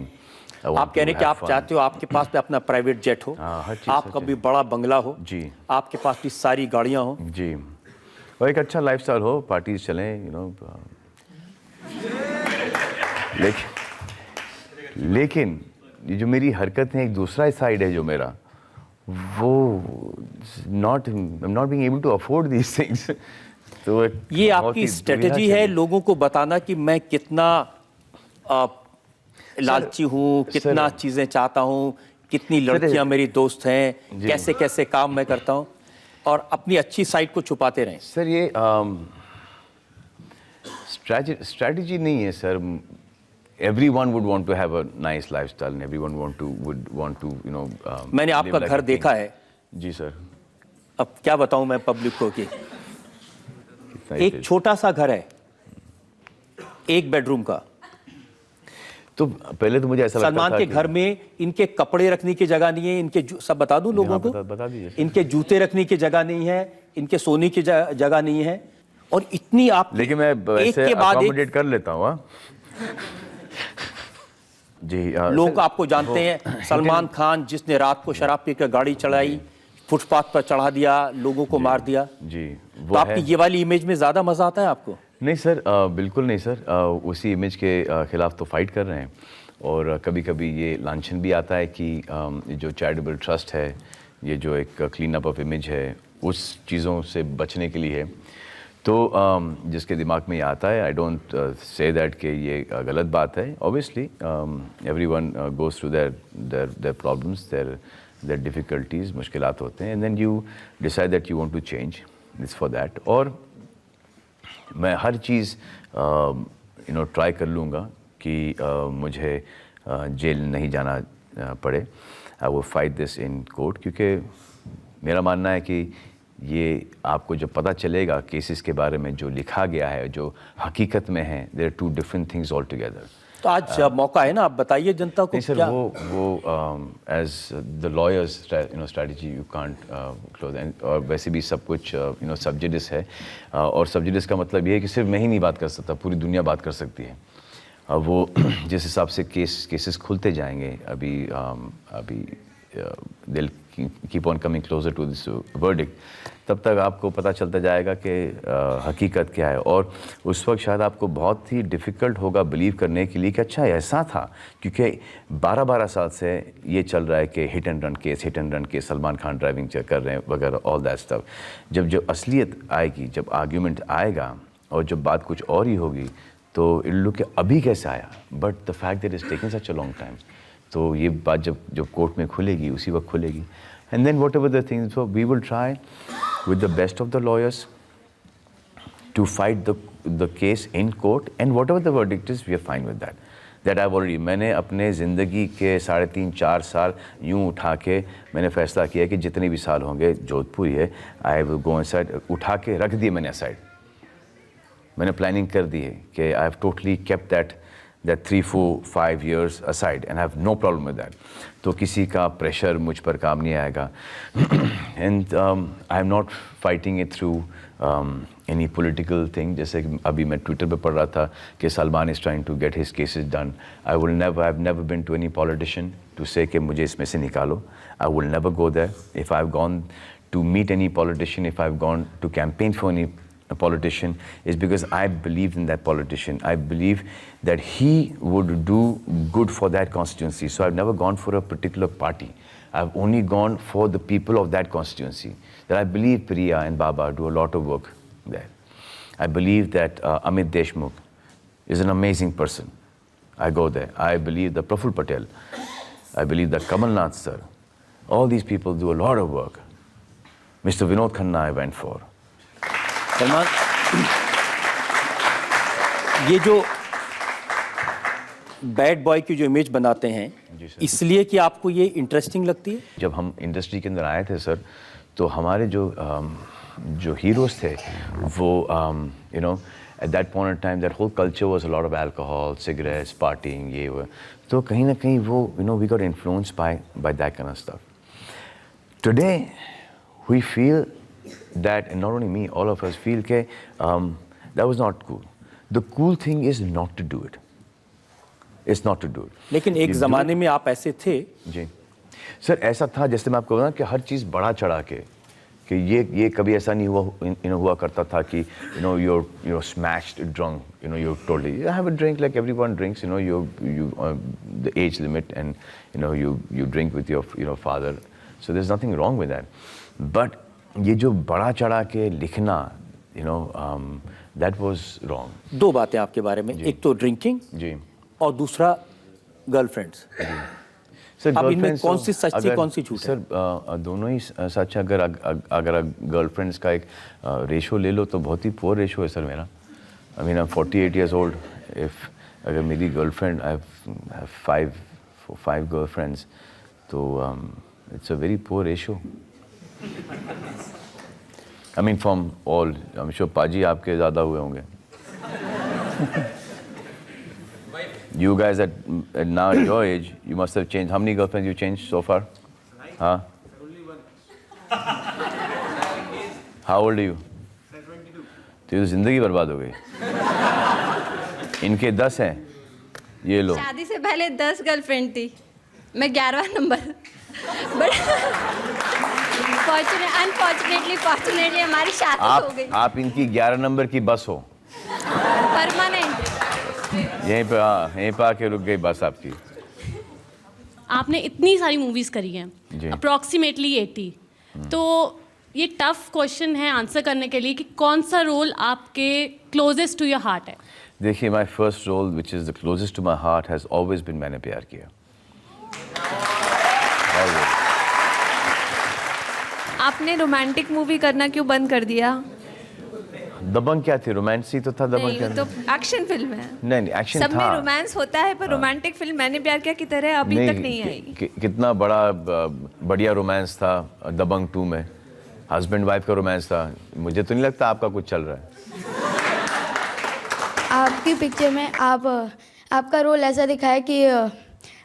S2: आप कह रहे हैं कि आप चाहते हो आपके पास भी अपना प्राइवेट जेट हो, आपका भी बड़ा बंगला हो जी, आपके पास भी सारी गाड़ियाँ हो
S4: जी, और एक अच्छा लाइफस्टाइल हो, पार्टीज चलें, लेकिन ये जो मेरी हरकत है, एक दूसरा साइड है जो मेरा, वो I'm not being able to afford these things. तो
S2: ये आपकी स्ट्रेटजी है लोगों को बताना कि मैं कितना लालची हूँ, कितना चीज़ें चाहता हूँ, कितनी लड़कियाँ मेरी दोस्त हैं, कैसे कैसे काम मैं करता हूँ। और अपनी अच्छी साइड को छुपाते रहें?
S4: सर ये स्ट्रैटेजी नहीं है sir. Everyone would want to have a nice lifestyle and everyone would want to you know.
S2: मैंने आपका घर देखा है.
S4: जी सर.
S2: अब क्या बताऊं मैं पब्लिक को कि एक छोटा सा घर है, 1 बेडरूम का.
S4: तो पहले तो मुझे ऐसा लगता था
S2: सलमान के घर में इनके कपड़े रखने की जगह नहीं है, इनके सब बता दूं लोगों को,
S4: बता दीजिए.
S2: इनके जूते रखने की जगह नहीं है, इनके सोने की जगह नहीं है. और इतनी आप
S4: लेकिन मैं वैसे अकोमोडेट कर लेता हूँ. जी
S2: लोग आपको जानते हैं, सलमान खान जिसने रात को शराब पीकर गाड़ी चलाई, फुटपाथ पर चढ़ा दिया, लोगों को मार दिया.
S4: जी
S2: तो आपकी ये वाली इमेज में ज्यादा मजा आता है आपको?
S4: नहीं सर, बिल्कुल नहीं सर. उसी इमेज के खिलाफ तो फाइट कर रहे हैं. और कभी कभी ये लांछन भी आता है कि जो चैरिटेबल ट्रस्ट है, ये जो एक क्लीन अप ऑफ इमेज है, उस चीज़ों से बचने के लिए है. तो जिसके दिमाग में ये आता है, आई डोंट से दैट कि ये गलत बात है. Obviously everyone goes through their problems, their difficulties, मुश्किलात होते हैं. And then you decide that you want to change this for that. और मैं हर चीज़ यू नो ट्राई कर लूँगा कि मुझे जेल नहीं जाना पड़े. I will fight this in court, क्योंकि मेरा मानना है कि ये आपको जब पता चलेगा केसेस के बारे में जो लिखा गया है, जो हकीकत में है, there are 2 different things all together.
S2: तो आज मौका है ना, आप बताइए जनता को.
S4: नहीं सर, वो as the lawyers you know strategy you can't close. और वैसे भी सब कुछ यू नो सब्जेक्टिस है. और सब्जेक्टिस का मतलब ये है कि सिर्फ मैं ही नहीं बात कर सकता, पूरी दुनिया बात कर सकती है. वो जिस हिसाब से केसेस खुलते जाएंगे, अभी दिल keep on coming closer to this verdict, तब तक आपको पता चलता जाएगा कि हकीकत क्या है. और उस वक्त शायद आपको बहुत ही डिफ़िकल्ट होगा बिलीव करने के लिए कि अच्छा ऐसा था, क्योंकि 12 साल से ये चल रहा है कि hit and run case, Salman Khan driving check कर रहे हैं वगैरह, ऑल दैट स्टफ. जब असलियत आएगी, जब आर्ग्यूमेंट आएगा और जब बात कुछ और ही होगी, तो इन लोग के अभी कैसे आया, but the fact that is taking such a long time. तो ये बात जब कोर्ट में खुलेगी, उसी वक्त खुलेगी. And then whatever the things, we will try with the best of the lawyers to fight the case in court, and whatever the verdict is, we are fine with that. That I've already, मैंने अपने ज़िंदगी के 3.5-4 साल यूँ उठा के मैंने फ़ैसला किया कि जितने भी साल होंगे, जोधपुर है, आई विल गो इनसाइड. उठा के रख दिए मैंने असाइड. मैंने प्लानिंग कर दी है कि I have totally kept that 3, 4, 5 years aside and have no problem with that. तो किसी का प्रेशर मुझ पर काम नहीं आएगा. And I am not fighting it through any political thing. जैसे कि अभी मैं ट्विटर पे पढ़ रहा था कि Salman is trying to get his cases done. I've never been to any politician to say कि मुझे इसमें से निकालो. I will never go there. If I've gone to meet any politician, if I've gone to campaign for any a politician, is because I believed in that politician. I believe that he would do good for that constituency. So I've never gone for a particular party. I've only gone for the people of that constituency. That I believe Priya and Baba do a lot of work there. I believe that Amit Deshmukh is an amazing person. I go there. I believe that Praful Patel. I believe that Kamal Nath sir. All these people do a lot of work. Mr. Vinod Khanna I went for.
S2: Salman, ये जो bad boy की जो image बनाते हैं, इसलिए कि आपको ये इंटरेस्टिंग लगती है?
S4: जब हम इंडस्ट्री के अंदर आए थे सर, तो हमारे जो हीरोज थे, वो you know at that point of time that whole culture was a lot of alcohol, cigarettes, partying, ये वो. तो कहीं ना कहीं वो you know we got influenced by that kind of stuff. Today we feel that, and not only me, all of us feel that that was not cool. The cool thing is not to do it. It's not to do it.
S2: लेकिन एक ज़माने में आप ऐसे थे.
S4: जी sir, ऐसा था, जैसे मैं आपको बताऊँ कि हर चीज़ बढ़ा चढ़ा के कि ये कभी ऐसा नहीं हुआ करता था कि you're smashed drunk, you're totally, you have a drink like everyone drinks, you the age limit, and you drink with your father, so there's nothing wrong with that. But ये जो बड़ा चढ़ा के लिखना, that was wrong.
S2: 2 बातें आपके बारे में, एक तो ड्रिंकिंग
S4: जी,
S2: और दूसरा गर्लफ्रेंड्स.
S4: सर
S2: अब इनमें
S4: गर्लफ्रेंड्स
S2: कौन
S4: तो
S2: सी सच्ची
S4: अगर-
S2: कौन सी झूठ है?
S4: सर दोनों ही सच है। अगर गर्लफ्रेंड्स का एक रेशो ले लो तो बहुत ही पुअर रेशो है सर मेरा। I mean I am 48 years old। If अगर मेरी गर्लफ्रेंड, आई हैव 5 गर्लफ्रेंड्स, तो it's a very poor ratio. I mean from all, I am sure पाजी आपके ज़्यादा हुए होंगे। You guys at now at your age, you must have changed. How many girlfriends you changed so far? Huh? How old are you? 22. तो ये तो जिंदगी बर्बाद हो गई। इनके 10 हैं, ये लो।
S10: शादी से पहले 10 गर्लफ्रेंड थी, मैं 11वां नंबर। बट फॉर्चुनेटली हमारी शादी हो गई।
S4: आप इनकी 11 नंबर की बस हो।
S10: परमानेंट।
S4: यहीं पे आके रुक गई बस आपकी।
S14: आपने इतनी सारी मूवीज करी
S4: जी।
S14: हैं, अप्रॉक्सीमेटली 80। तो ये टफ क्वेश्चन है आंसर करने के लिए कि कौन सा रोल आपके क्लोजेस्ट टू योर हार्ट है?
S4: देखिए, my first role which is the closest to my heart has always been Maine Pyar किया।
S10: आपने रोमांटिक मूवी करना क्यों बंद कर दिया?
S4: दबंग क्या थी? रोमांस ही तो था दबंग।
S10: नहीं,
S4: क्या
S10: वो तो एक्शन फिल्म है।
S4: नहीं एक्शन था।
S10: सब में रोमांस होता है, पर रोमांटिक फिल्म मैंने प्यार किया की तरह अभी तक नहीं आई।
S4: कितना बढ़िया रोमांस था दबंग 2 में। हस्बैंड वाइफ का रोमांस था। मुझे तो नहीं लगता आपका कुछ चल रहा है।
S15: आपकी पिक्चर में आपका रोल ऐसा दिखा है कि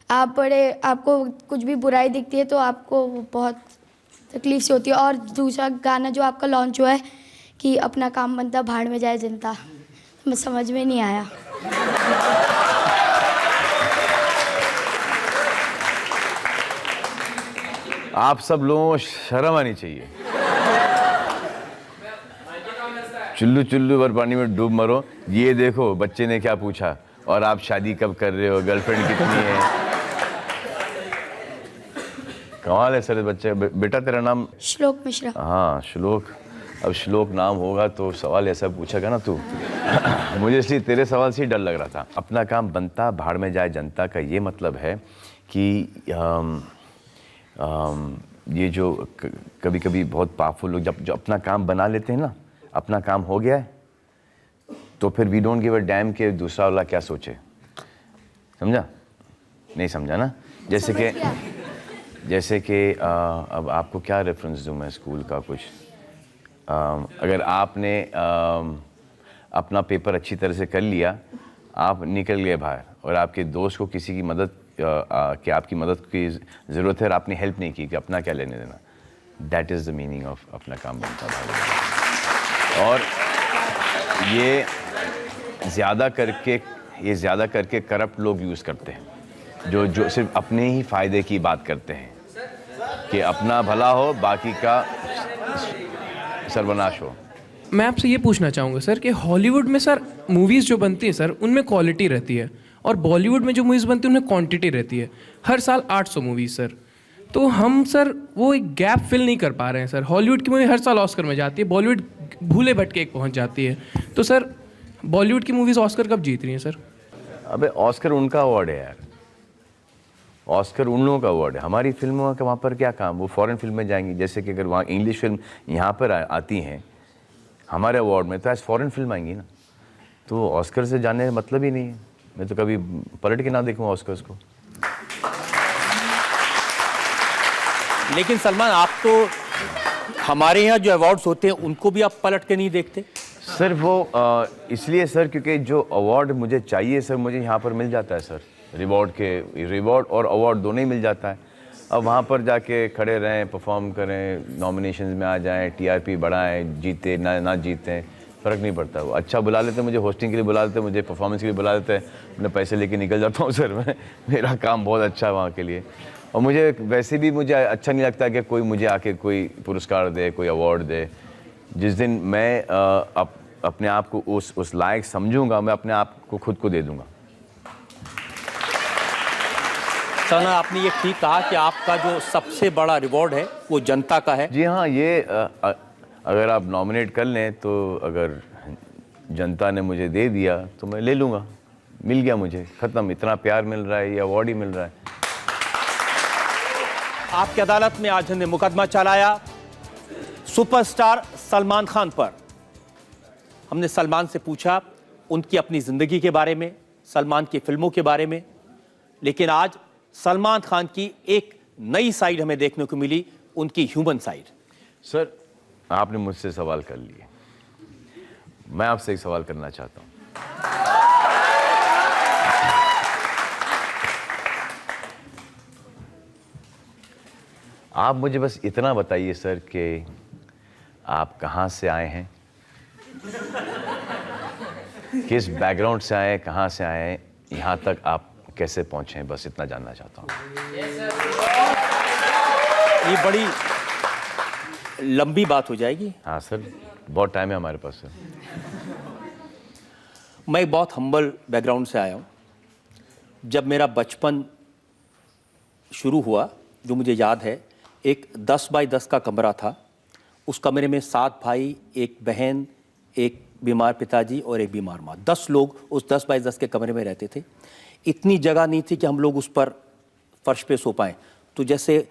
S15: आपको कुछ भी बुराई दिखती है तो आपको बहुत तकलीफ से होती है। और दूसरा गाना जो आपका लॉन्च हुआ है कि अपना काम बनता भाड़ में जाए जनता, मैं समझ में नहीं आया।
S4: आप सब लोगों को शर्म आनी चाहिए। चुल्लू चुल्लू भर पानी में डूब मरो। ये देखो बच्चे ने क्या पूछा, और आप शादी कब कर रहे हो, गर्लफ्रेंड कितनी है। कमाल है सर बच्चे। बेटा तेरा नाम?
S15: श्लोक मिश्रा।
S4: हाँ श्लोक। अब श्लोक नाम होगा तो सवाल ऐसा पूछेगा ना तू। मुझे इसलिए तेरे सवाल से ही डर लग रहा था। अपना काम बनता भाड़ में जाए जनता का ये मतलब है कि ये जो कभी कभी बहुत पावरफुल लोग जो अपना काम बना लेते हैं ना, अपना काम हो गया है तो फिर we don't give a damn के दूसरा वाला क्या सोचे। समझा? नहीं समझा ना? जैसे कि अब आपको क्या रेफरेंस दूँ मैं स्कूल का कुछ। अगर आपने अपना पेपर अच्छी तरह से कर लिया, आप निकल गए बाहर और आपके दोस्त को किसी की मदद कि आपकी मदद की ज़रूरत है और आपने हेल्प नहीं की, कि अपना क्या लेने देना। That is the meaning of अपना काम बनता भाई। और ये ज़्यादा करके करप्ट लोग यूज़ करते हैं, जो सिर्फ अपने ही फ़ायदे की बात करते हैं कि अपना भला हो बाकी का सर्वनाश हो।
S16: मैं आपसे ये पूछना चाहूँगा सर कि हॉलीवुड में सर मूवीज़ जो बनती हैं सर उनमें क्वालिटी रहती है, और बॉलीवुड में जो मूवीज़ बनती हैं उनमें क्वांटिटी रहती है। हर साल 800 मूवीज़ सर। तो हम सर वो एक गैप फिल नहीं कर पा रहे हैं सर। हॉलीवुड की मूवी हर साल ऑस्कर में जाती है, बॉलीवुड भूले भटके एक पहुँच जाती है। तो सर बॉलीवुड की मूवीज़ ऑस्कर कब जीत रही हैं सर?
S4: अबे ऑस्कर उनका अवार्ड है यार। ऑस्कर उन लोगों का अवार्ड है। हमारी फिल्मों का वहाँ पर क्या काम? वो फॉरेन फिल्म में जाएंगी। जैसे कि अगर वहाँ इंग्लिश फिल्म यहाँ पर आती हैं हमारे अवार्ड में, तो आज फॉरेन फिल्म आएंगी ना, तो ऑस्कर से जाने का मतलब ही नहीं है। मैं तो कभी पलट के ना देखूँ ऑस्कर्स को।
S2: लेकिन सलमान, आप तो हमारे यहाँ जो अवार्ड्स होते हैं उनको भी आप पलट के नहीं देखते?
S4: सर वो इसलिए सर क्योंकि जो अवार्ड मुझे चाहिए सर मुझे यहाँ पर मिल जाता है सर। रिवॉर्ड और अवार्ड दोनों ही मिल जाता है। अब वहाँ पर जाके खड़े रहें, परफॉर्म करें, नॉमिनेशंस में आ जाएं, टीआरपी बढ़ाएं, जीते ना जीतें, फ़र्क नहीं पड़ता। वो अच्छा बुला लेते, मुझे होस्टिंग के लिए बुला लेते, मुझे परफॉर्मेंस के लिए बुला लेते, मैं पैसे लेके निकल जाता हूँ सर। मेरा काम बहुत अच्छा है वहाँ के लिए। और मुझे वैसे भी मुझे अच्छा नहीं लगता कि कोई मुझे आके कोई पुरस्कार दे, कोई अवार्ड दे। जिस दिन मैं अपने आप को उस लायक समझूंगा, मैं अपने आप को खुद को दे दूंगा।
S2: सना, आपने ये ठीक कहा कि आपका जो सबसे बड़ा रिवॉर्ड है वो जनता का है।
S4: जी हाँ, ये अगर आप नॉमिनेट कर लें तो अगर जनता ने मुझे दे दिया तो मैं ले लूँगा। मिल गया मुझे, ख़त्म। इतना प्यार मिल रहा है, ये अवार्ड ही मिल रहा है।
S2: आपकी अदालत में आज हमने मुकदमा चलाया सुपरस्टार सलमान खान पर। हमने सलमान से पूछा उनकी अपनी जिंदगी के बारे में, सलमान की फिल्मों के बारे में, लेकिन आज सलमान खान की एक नई साइड हमें देखने को मिली, उनकी ह्यूमन साइड।
S4: सर, आपने मुझसे सवाल कर लिए, मैं आपसे एक सवाल करना चाहता हूं। आप मुझे बस इतना बताइए सर कि आप कहां से आए हैं, किस बैकग्राउंड से आए हैं, कहां से आए हैं, यहां तक आप कैसे पहुंचे हैं, बस इतना जानना चाहता हूं।
S2: ये बड़ी लंबी बात हो जाएगी।
S4: हाँ सर, बहुत टाइम है हमारे पास सर।
S2: मैं एक बहुत हम्बल बैकग्राउंड से आया हूँ। जब मेरा बचपन शुरू हुआ, जो मुझे याद है, एक 10 बाई 10 का कमरा था। उस कमरे में 7 भाई, एक बहन, एक बीमार पिताजी और एक बीमार माँ, 10 लोग उस 10 बाई 10 के कमरे में रहते थे। इतनी जगह नहीं थी कि हम लोग उस पर फर्श पे सो पाएँ, तो जैसे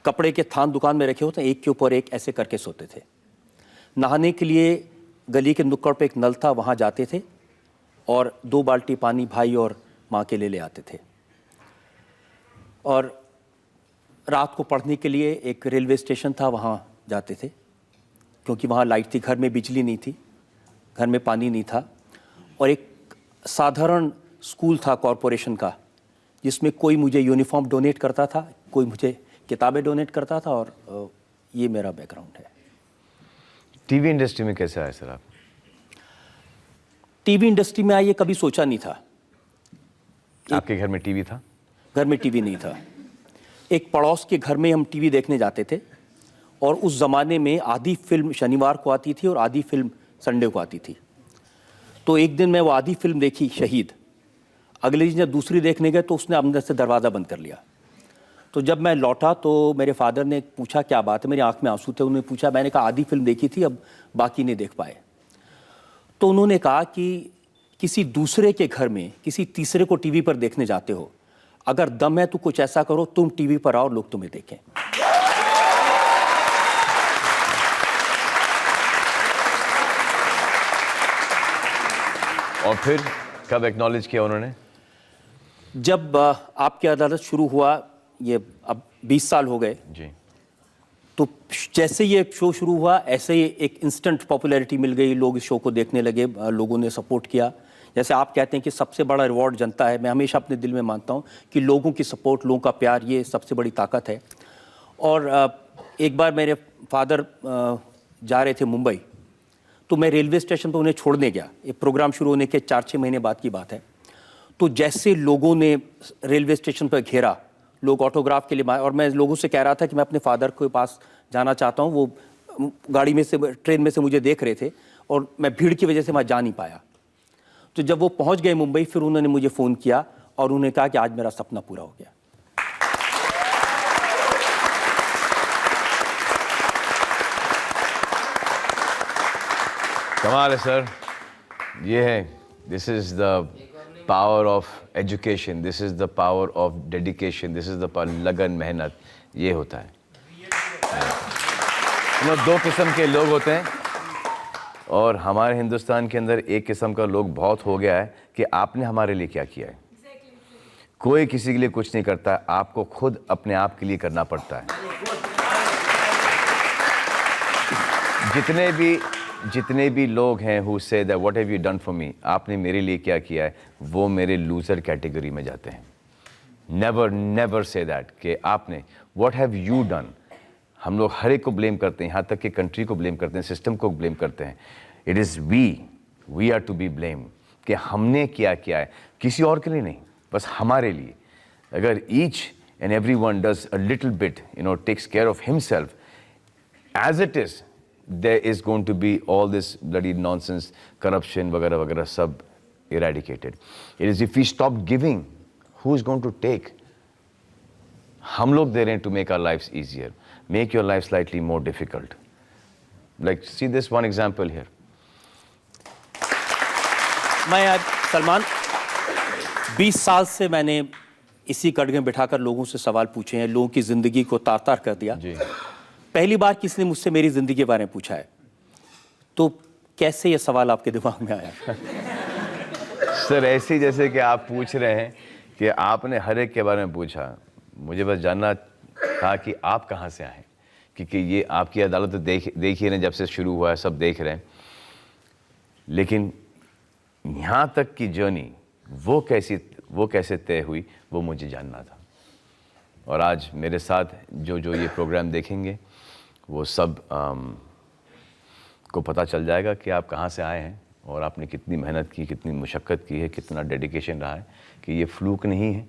S2: कपड़े के थान दुकान में रखे होते हैं, एक के ऊपर एक ऐसे करके सोते थे। नहाने के लिए गली के नुक्कड़ पे एक नल था, वहाँ जाते थे और 2 बाल्टी पानी भाई और माँ के लिए ले आते थे। और रात को पढ़ने के लिए एक रेलवे स्टेशन था, वहाँ जाते थे, क्योंकि वहाँ लाइट थी, घर में बिजली नहीं थी, घर में पानी नहीं था। और एक साधारण स्कूल था कॉरपोरेशन का, जिसमें कोई मुझे यूनिफॉर्म डोनेट करता था, कोई मुझे किताबें डोनेट करता था, और ये मेरा बैकग्राउंड है।
S4: टीवी इंडस्ट्री में कैसे आए सर आप?
S2: टीवी इंडस्ट्री में आइए कभी सोचा नहीं था।
S4: आपके घर में टीवी था?
S2: घर में टीवी नहीं था। एक पड़ोस के घर में हम टीवी देखने जाते थे, और उस ज़माने में आधी फिल्म शनिवार को आती थी और आधी फिल्म संडे को आती थी। तो एक दिन मैं वो आधी फिल्म देखी, शहीद। अगले दिन जब दूसरी देखने गए तो उसने अंदर से दरवाज़ा बंद कर लिया। तो जब मैं लौटा तो मेरे फादर ने पूछा क्या बात है, मेरी आंख में आंसू थे। उन्होंने पूछा, मैंने कहा आधी फिल्म देखी थी, अब बाकी नहीं देख पाए। तो उन्होंने कहा कि किसी दूसरे के घर में किसी तीसरे को टीवी पर देखने जाते हो, अगर दम है तो कुछ ऐसा करो, तुम टीवी पर आओ, लोग तुम्हें देखें।
S4: और फिर कब एक्नॉलेज किया उन्होंने?
S2: जब आपकी अदालत शुरू हुआ, ये अब 20 साल हो गए
S4: जी,
S2: तो जैसे ये शो शुरू हुआ, ऐसे ही एक इंस्टेंट पॉपुलैरिटी मिल गई, लोग इस शो को देखने लगे, लोगों ने सपोर्ट किया। जैसे आप कहते हैं कि सबसे बड़ा रिवॉर्ड जनता है, मैं हमेशा अपने दिल में मानता हूँ कि लोगों की सपोर्ट, लोगों का प्यार, ये सबसे बड़ी ताकत है। और एक बार मेरे फादर जा रहे थे मुंबई, तो मैं रेलवे स्टेशन पर उन्हें छोड़ने गया। एक प्रोग्राम शुरू होने के 4-6 महीने बाद की बात है। तो जैसे लोगों ने रेलवे स्टेशन पर घेरा, लोग ऑटोग्राफ के लिए, और मैं लोगों से कह रहा था कि मैं अपने फादर के पास जाना चाहता हूँ। वो गाड़ी में से, ट्रेन में से मुझे देख रहे थे, और मैं भीड़ की वजह से वहाँ जा नहीं पाया। तो जब वो पहुँच गए मुंबई, फिर उन्होंने मुझे फ़ोन किया और उन्होंने कहा कि आज मेरा सपना पूरा हो गया।
S4: कमाल है सर, ये है, this is the power of education, this is the power of dedication, this is the power, लगन, मेहनत, ये होता है। दो किस्म के लोग होते हैं, और हमारे हिंदुस्तान के अंदर एक किस्म का लोग बहुत हो गया है कि आपने हमारे लिए क्या किया है। कोई किसी के लिए कुछ नहीं करता, आपको खुद अपने आप के लिए करना पड़ता है। जितने भी लोग हैं who say that what have you done for me, आपने मेरे लिए क्या किया है, वो मेरे लूजर कैटेगरी में जाते हैं। never say that कि आपने what have you done। हम लोग हर एक को ब्लेम करते हैं, यहाँ तक कि कंट्री को ब्लेम करते हैं, सिस्टम को ब्लेम करते हैं। It is we are to be blame कि हमने क्या किया है, किसी और के लिए नहीं, बस हमारे लिए। अगर each and every one does a little bit, takes care of himself as it is, there is going to be all this bloody nonsense, corruption वगैरह वगैरह सब eradicated. It is if we stop giving, who is going to take? हम लोग दे रहे हैं to make our lives easier, make your life slightly more difficult. Like see this one example here.
S2: मैं आज सलमान 20 साल से मैंने इसी कड़े में बिठाकर लोगों से सवाल पूछे हैं, लोगों की ज़िंदगी को तार-तार कर दिया। पहली बार किसी ने मुझसे मेरी ज़िंदगी के बारे में पूछा है, तो कैसे ये सवाल आपके दिमाग में आया?
S4: सर ऐसे ही जैसे कि आप पूछ रहे हैं कि आपने हर एक के बारे में पूछा, मुझे बस जानना था कि आप कहाँ से आए, क्योंकि ये आपकी अदालत तो देखिए ना, जब से शुरू हुआ है सब देख रहे हैं, लेकिन यहाँ तक की जर्नी वो कैसे तय हुई वो मुझे जानना था। और आज मेरे साथ जो ये प्रोग्राम देखेंगे वो सब को पता चल जाएगा कि आप कहाँ से आए हैं और आपने कितनी मेहनत की, कितनी मुशक्क़त की है, कितना डेडिकेशन रहा है, कि ये फ्लूक नहीं है,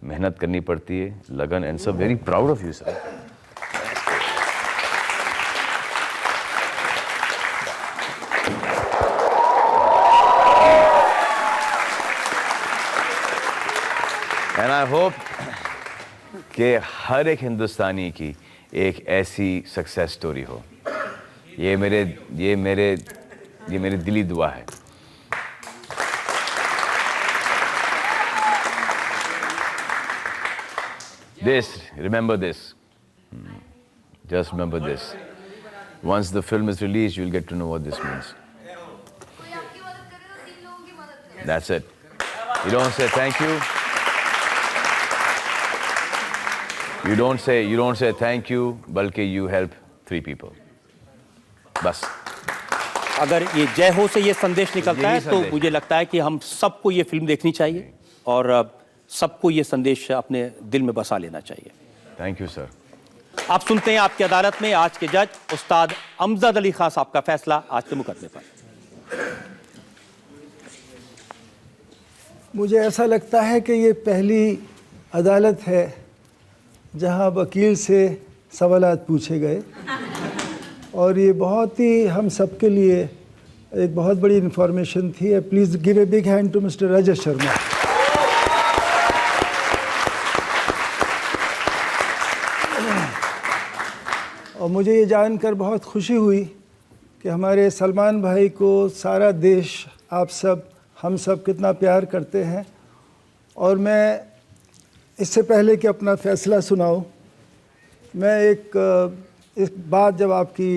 S4: मेहनत करनी पड़ती है, लगन, and so very proud of you sir. And I hope कि हर एक हिंदुस्तानी की एक ऐसी सक्सेस स्टोरी हो। ये मेरी दिली दुआ है। Remember this. Just remember this. Once the film is released, you'll get to know what this means. That's it. You don't say thank you. You don't say thank you, बल्कि you help 3 people. बस।
S2: अगर ये जय हो से ये संदेश निकलता है तो मुझे लगता है कि हम सबको ये फिल्म देखनी चाहिए और सबको ये संदेश अपने दिल में बसा लेना चाहिए।
S4: Thank you sir.
S2: आप सुनते हैं आपकी अदालत में आज के जज उस्ताद अमजद अली खान साहब का फैसला आज के मुकदमे पर।
S3: मुझे ऐसा लगता है कि ये पहली अदालत है जहां वकील से सवालात पूछे गए और ये बहुत ही हम सब के लिए एक बहुत बड़ी इन्फॉर्मेशन थी। Please give a big hand to mister Rajat Sharma. और मुझे ये जानकर बहुत खुशी हुई कि हमारे सलमान भाई को सारा देश, आप सब, हम सब कितना प्यार करते हैं। और मैं इससे पहले कि अपना फ़ैसला सुनाऊं, मैं एक बात जब आपकी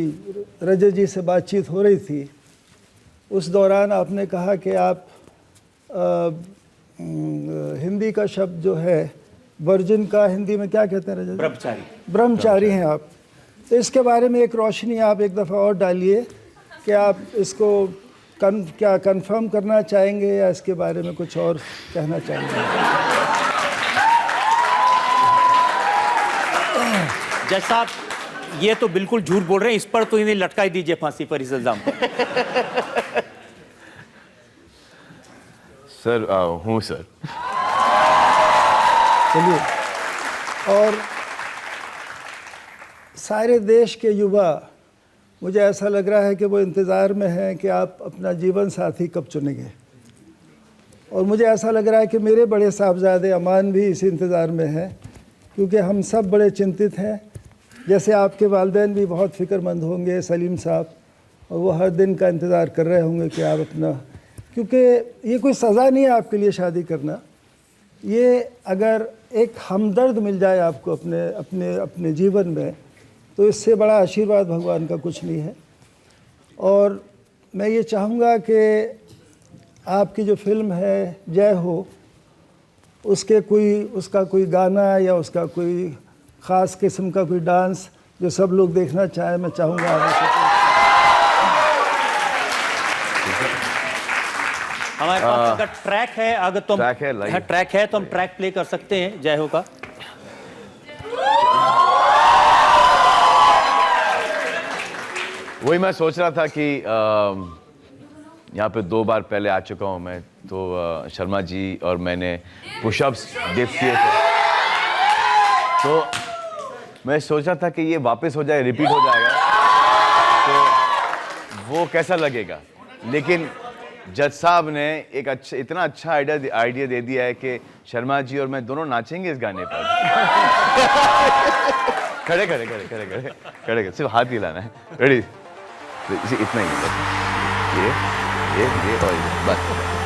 S3: रजत जी से बातचीत हो रही थी उस दौरान आपने कहा कि आप हिंदी का शब्द जो है वर्जिन का हिंदी में क्या कहते हैं रजत? ब्रह्मचारी हैं आप। तो इसके बारे में एक रोशनी आप एक दफ़ा और डालिए कि आप इसको क्या कंफर्म करना चाहेंगे या इसके बारे में कुछ और कहना चाहेंगे?
S2: जज साहब, ये तो बिल्कुल झूठ बोल रहे हैं, इस पर तो इन्हें लटका ही दीजिए फांसी पर, इस इल्जाम पर।
S4: सर हूँ सर।
S3: चलिए, और सारे देश के युवा, मुझे ऐसा लग रहा है कि वो इंतज़ार में हैं कि आप अपना जीवन साथी कब चुनेंगे। और मुझे ऐसा लग रहा है कि मेरे बड़े साहबजादे अमान भी इसी इंतज़ार में हैं, क्योंकि हम सब बड़े चिंतित हैं। जैसे आपके वालिदैन भी बहुत फ़िक्रमंद होंगे सलीम साहब, और वो हर दिन का इंतज़ार कर रहे होंगे कि आप अपना, क्योंकि ये कोई सज़ा नहीं है आपके लिए शादी करना। ये अगर एक हमदर्द मिल जाए आपको अपने अपने अपने जीवन में, तो इससे बड़ा आशीर्वाद भगवान का कुछ नहीं है। और मैं ये चाहूँगा कि आपकी जो फिल्म है जय हो, उसका कोई गाना या उसका कोई ख़ास किस्म का कोई डांस जो सब लोग देखना चाहें, मैं चाहूँगा
S2: हमारे पास अगर ट्रैक है, अगर तो ट्रैक है तो हम ट्रैक प्ले कर सकते हैं जय हो का।
S4: वही मैं सोच रहा था कि यहाँ पे 2 बार पहले आ चुका हूँ मैं, तो शर्मा जी और मैंने पुशअप्स गिफ्ट किए थे, तो मैं सोच रहा था कि ये वापस हो जाए, रिपीट हो जाएगा तो वो कैसा लगेगा। लेकिन जज साहब ने एक इतना अच्छा आइडिया दे दिया है कि शर्मा जी और मैं दोनों नाचेंगे इस गाने पर। खड़े खड़े खड़े खड़े खड़े खड़े, सिर्फ हाथ हिलाना है। रेडी? इतना ही, ये और ये बस।